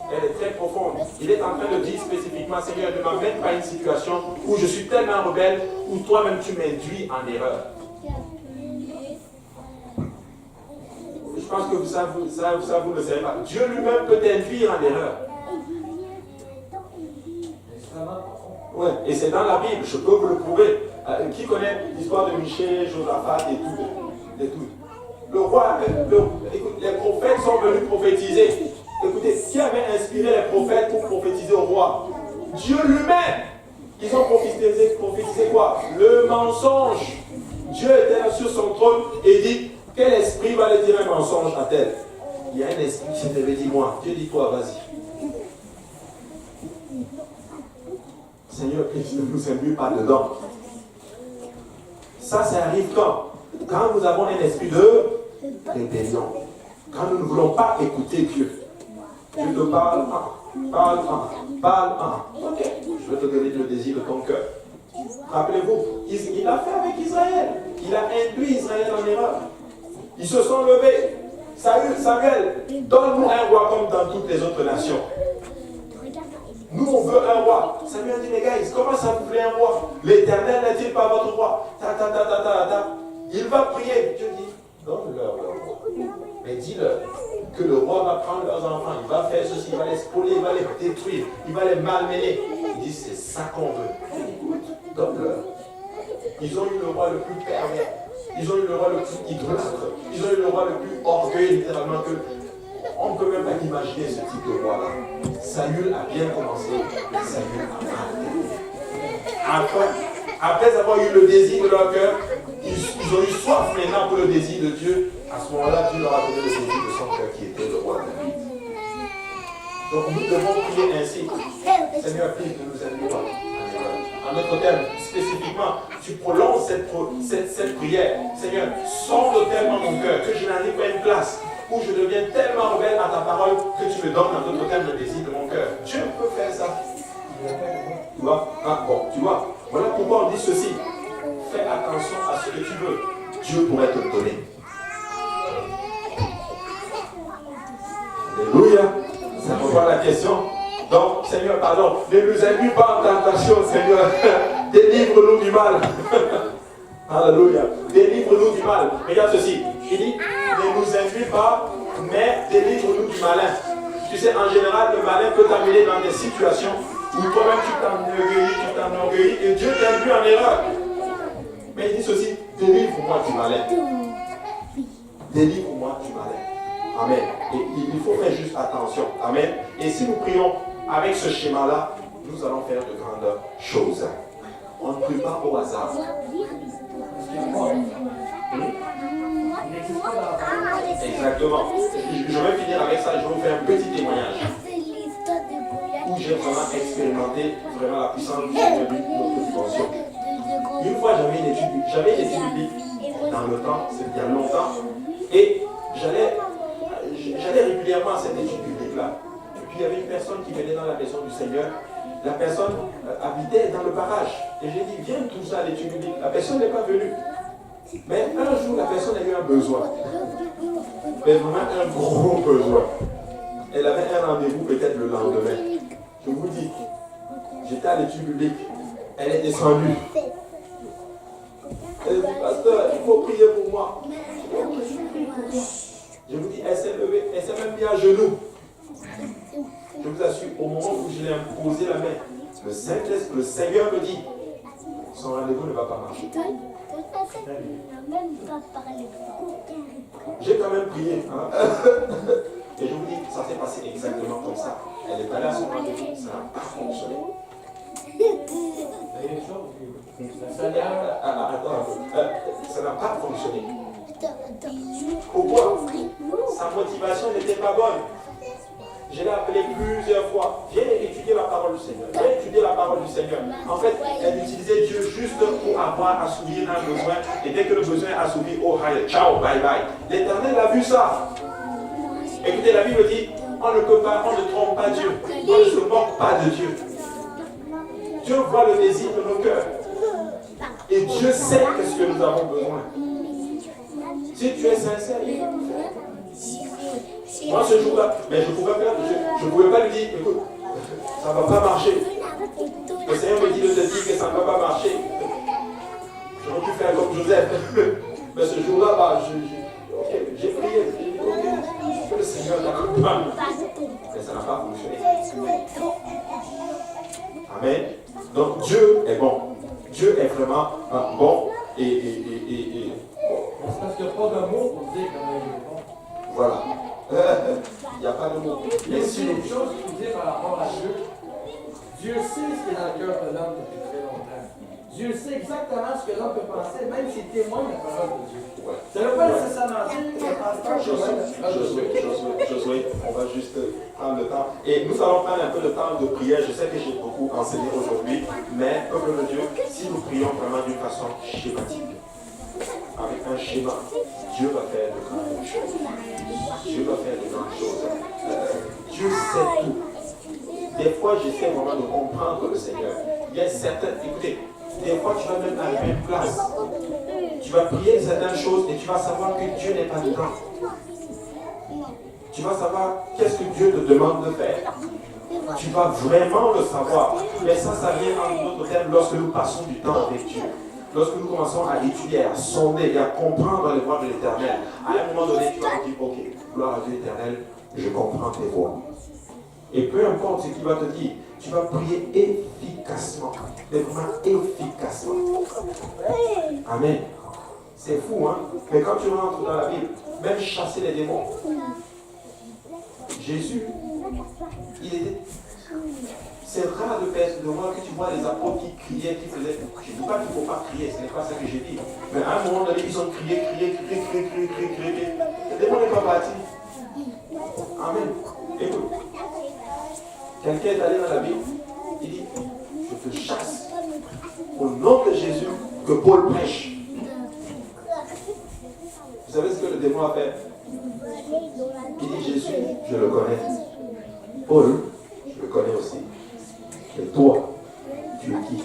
Elle est très profonde. Il est en train de dire spécifiquement, Seigneur, ne m'amène pas à une situation où je suis tellement rebelle, où toi-même tu m'induis en erreur. Je pense que ça vous ne le savez pas. Dieu lui-même peut t'induire en erreur. Ouais, et c'est dans la Bible, je peux vous le prouver. Qui connaît l'histoire de Michée, Josaphat et tout? Le roi, écoute, les prophètes sont venus prophétiser. Écoutez, qui avait inspiré les prophètes pour prophétiser au roi? Dieu lui-même. Ils ont prophétisé quoi? Le mensonge. Dieu était là sur son trône et dit, quel esprit va le dire un mensonge à tel? Il y a un esprit qui s'est levé, dis-moi. Dieu dit toi, vas-y. Seigneur, ne nous imbue pas dedans. Ça arrive quand? Quand nous avons un esprit de rébellion. Quand nous ne voulons pas écouter Dieu. Dieu te parle, parle. Ok, je vais te donner le désir de ton cœur. Rappelez-vous, il l'a fait avec Israël. Il a induit Israël en erreur. Ils se sont levés. Samuel, donne-nous un roi comme dans toutes les autres nations. Nous, on veut un roi. Samuel dit, les gars, comment ça vous voulez un roi? L'Éternel n'est-il pas votre roi? Il va prier. Dieu dit, donne-leur leur roi. Mais dis-leur que le roi va prendre leurs enfants, il va faire ceci, il va les spolier, il va les détruire, il va les malmener. Il dit, c'est ça qu'on veut. Écoute, donne-leur. Ils ont eu le roi le plus pervers. Ils ont eu le roi le plus idolâtre. Ils ont eu le roi le plus orgueilleux, littéralement, que on ne peut même pas imaginer ce type de roi-là. Saül a bien commencé, mais Saül a mal terminé. Après avoir eu le désir de leur cœur, ils ont eu soif maintenant pour le désir de Dieu. À ce moment-là, Dieu leur a donné le désir de son cœur qui était le roi David. Donc nous devons prier ainsi. Seigneur, prie de nous aider pas. En notre terme, spécifiquement, tu prolonges cette prière. Seigneur, sonde tellement mon cœur que je n'arrive pas à une place où je deviens tellement rebelle à ta parole que tu me donnes en d'autres termes le désir de mon cœur. Dieu peut faire ça. Tu vois? Tu vois. Voilà pourquoi on dit ceci. Fais attention à ce que tu veux. Dieu pourrait te le donner. Alléluia. Ça répond à la question. Donc, Seigneur, pardon, ne nous induis pas en tentation, Seigneur. Délivre-nous du mal. Alléluia. Délivre-nous du mal. Regarde ceci. Il dit, ne nous induis pas, mais délivre-nous du malin. Tu sais, en général, le malin peut t'amener dans des situations où toi-même tu t'enorgueillis et Dieu t'induit en erreur. Mais il dit ceci, délivre-moi du malin. Délivre-moi du malin. Amen. Et il faut faire juste attention. Amen. Et si nous prions avec ce schéma-là, nous allons faire de grandes choses. On ne prie pas au hasard. Exactement. Je vais finir avec ça. Je vais vous faire un petit témoignage où j'ai vraiment expérimenté la puissance du Seigneur de notre dimension. Une fois, j'avais une étude biblique dans le temps, c'était il y a longtemps, et j'allais régulièrement à cette étude biblique-là. Et puis il y avait une personne qui venait dans la maison du Seigneur. La personne habitait dans le barrage. Et j'ai dit, viens tout ça à l'étude biblique. La personne n'est pas venue. Mais un jour, la personne a eu un besoin. Mais vraiment un gros besoin. Elle avait un rendez-vous peut-être le lendemain. Je vous dis, j'étais à l'étude biblique. Elle est descendue. Elle dit, pasteur, il faut prier pour moi. Je vous dis, elle s'est levée, elle s'est même mise à genoux. Je vous assure, au moment où je l'ai imposé la main, le Seigneur me dit, son rendez-vous ne va pas marcher. J'ai quand même prié. Hein? Et je vous dis, ça s'est passé exactement comme ça. Elle est allée à son rendez-vous, ça n'a pas fonctionné. Ça n'a pas fonctionné. Pourquoi? Sa motivation n'était pas bonne. Je l'ai appelé plusieurs fois. Viens étudier la parole du Seigneur. Viens étudier la parole. parole du Seigneur. En fait, elle utilisait Dieu juste pour avoir assouvir un besoin. Et dès que le besoin est assouvi, oh, ciao, bye bye. L'Éternel a vu ça. Écoutez, la Bible dit, on ne peut pas, on ne trompe pas Dieu. On ne se moque pas de Dieu. Dieu voit le désir de nos cœurs. Et Dieu sait ce que nous avons besoin. Si tu es sincère, il va le faire. Moi, ce jour-là, mais je ne pouvais pas lui dire, écoute, ça ne va pas marcher. Le Seigneur me dit de te dire que ça ne va pas marcher. J'aurais pu faire comme Joseph. Mais ce jour-là, bah, j'ai prié. Que le Seigneur t'accompagne. Mais ça n'a pas fonctionné. Amen. Donc Dieu est bon. Dieu est vraiment bon et C'est parce qu'il n'y a pas de mots pour dire comment il est bon. voilà. Il n'y a pas de mots. Mais c'est une chose qu'il faut dire par rapport à Dieu. Dieu sait ce qui est dans le cœur de l'homme depuis très longtemps. Dieu sait exactement ce que l'homme peut penser, même s'il témoigne la parole de Dieu. Ouais. Ça ne veut pas nécessairement dire que le pasteur témoigne la parole de Dieu. Josué, on va juste prendre le temps. Et nous allons prendre un peu de temps de prière. Je sais que j'ai beaucoup enseigné aujourd'hui, mais peuple de Dieu, si nous prions vraiment d'une façon schématique, avec un schéma, Dieu va faire de grandes choses. Dieu va faire de grandes choses. Dieu sait tout. Des fois, j'essaie vraiment de comprendre le Seigneur. Il y a certaines, écoutez, des fois tu vas même arriver à une place. Tu vas prier certaines choses et tu vas savoir que Dieu n'est pas dedans. Tu vas savoir qu'est-ce que Dieu te demande de faire. Tu vas vraiment le savoir. Mais ça vient en d'autres termes lorsque nous passons du temps avec Dieu. Lorsque nous commençons à étudier, à sonder et à comprendre les voies de l'Éternel. À un moment donné, tu vas te dire, ok, gloire à Dieu éternel, je comprends tes voies. Et peu importe ce qu'il va te dire, tu vas prier efficacement. Mais vraiment efficacement. Amen. C'est fou, hein? Mais quand tu rentres dans la Bible, même chasser les démons. Jésus, il était... C'est rare de voir que tu vois les apôtres qui criaient, qui faisaient... Je ne dis pas qu'il ne faut pas crier, ce n'est pas ça que j'ai dit. Mais à un moment donné, ils ont crié. Le démon n'est pas parti. Amen. Écoute. Quelqu'un est allé dans la Bible, il dit, je te chasse au nom de Jésus que Paul prêche. Vous savez ce que le démon a fait? Il dit, Jésus, je le connais. Paul, je le connais aussi. Mais toi, tu es qui?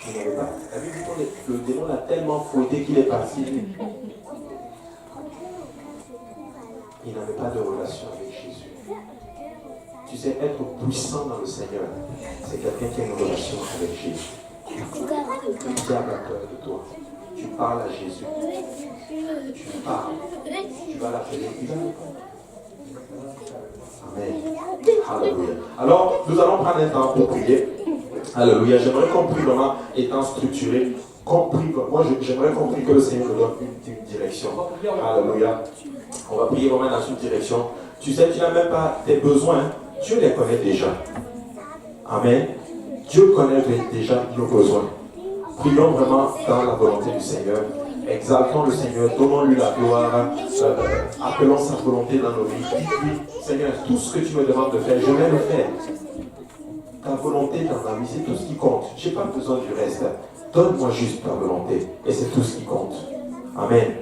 Il n'avait pas. La Bible dit que le démon l'a tellement fouetté qu'il est parti. Il n'avait pas de relation avec Jésus. Tu sais, être puissant dans le Seigneur, c'est quelqu'un qui a une relation avec Jésus. Le diable a peur de toi. Tu parles à Jésus. Tu parles. Tu vas l'appeler. Il va répondre. Amen. Alléluia. Alors, nous allons prendre un temps pour prier. Alléluia. J'aimerais qu'on prie vraiment étant structuré. Moi, j'aimerais qu'on prie que le Seigneur nous donne une direction. Alléluia. On va prier vraiment dans une direction. Tu sais, tu n'as même pas tes besoins. Dieu les connaît déjà. Amen. Dieu connaît déjà nos besoins. Prions vraiment dans la volonté du Seigneur. Exaltons le Seigneur. Donnons-lui la gloire. Appelons sa volonté dans nos vies. Dites-lui, Seigneur, tout ce que tu me demandes de faire, je vais le faire. Ta volonté dans ma vie, c'est tout ce qui compte. Je n'ai pas besoin du reste. Donne-moi juste ta volonté. Et c'est tout ce qui compte. Amen.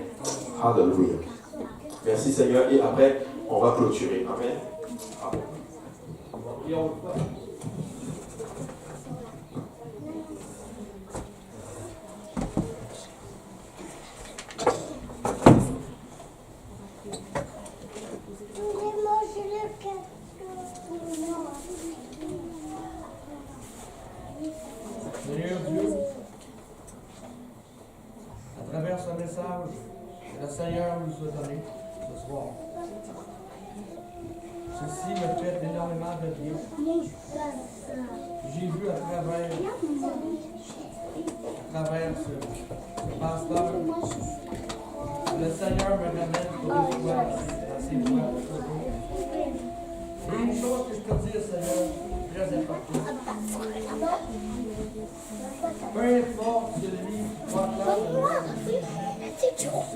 Alléluia. Merci Seigneur. Et après, on va clôturer. Amen. Amen. Seigneur Dieu, à travers ce message que le Seigneur nous a donné ce soir, ceci me fait énormément de bien. J'ai vu à travers ce pasteur, le Seigneur me ramène pour une fois dans ses voies. Et une chose que je peux dire, Seigneur, très importante. Peu importe celui qui croit là,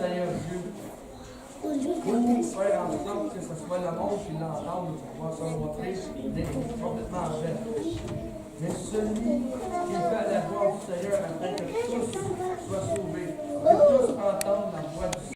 Seigneur Dieu, Pour faire en sorte que ce soit le monde qui l'entende, on va se montrer complètement vrai. Mais celui qui fait la gloire du Seigneur afin que tous soient sauvés, que tous entendent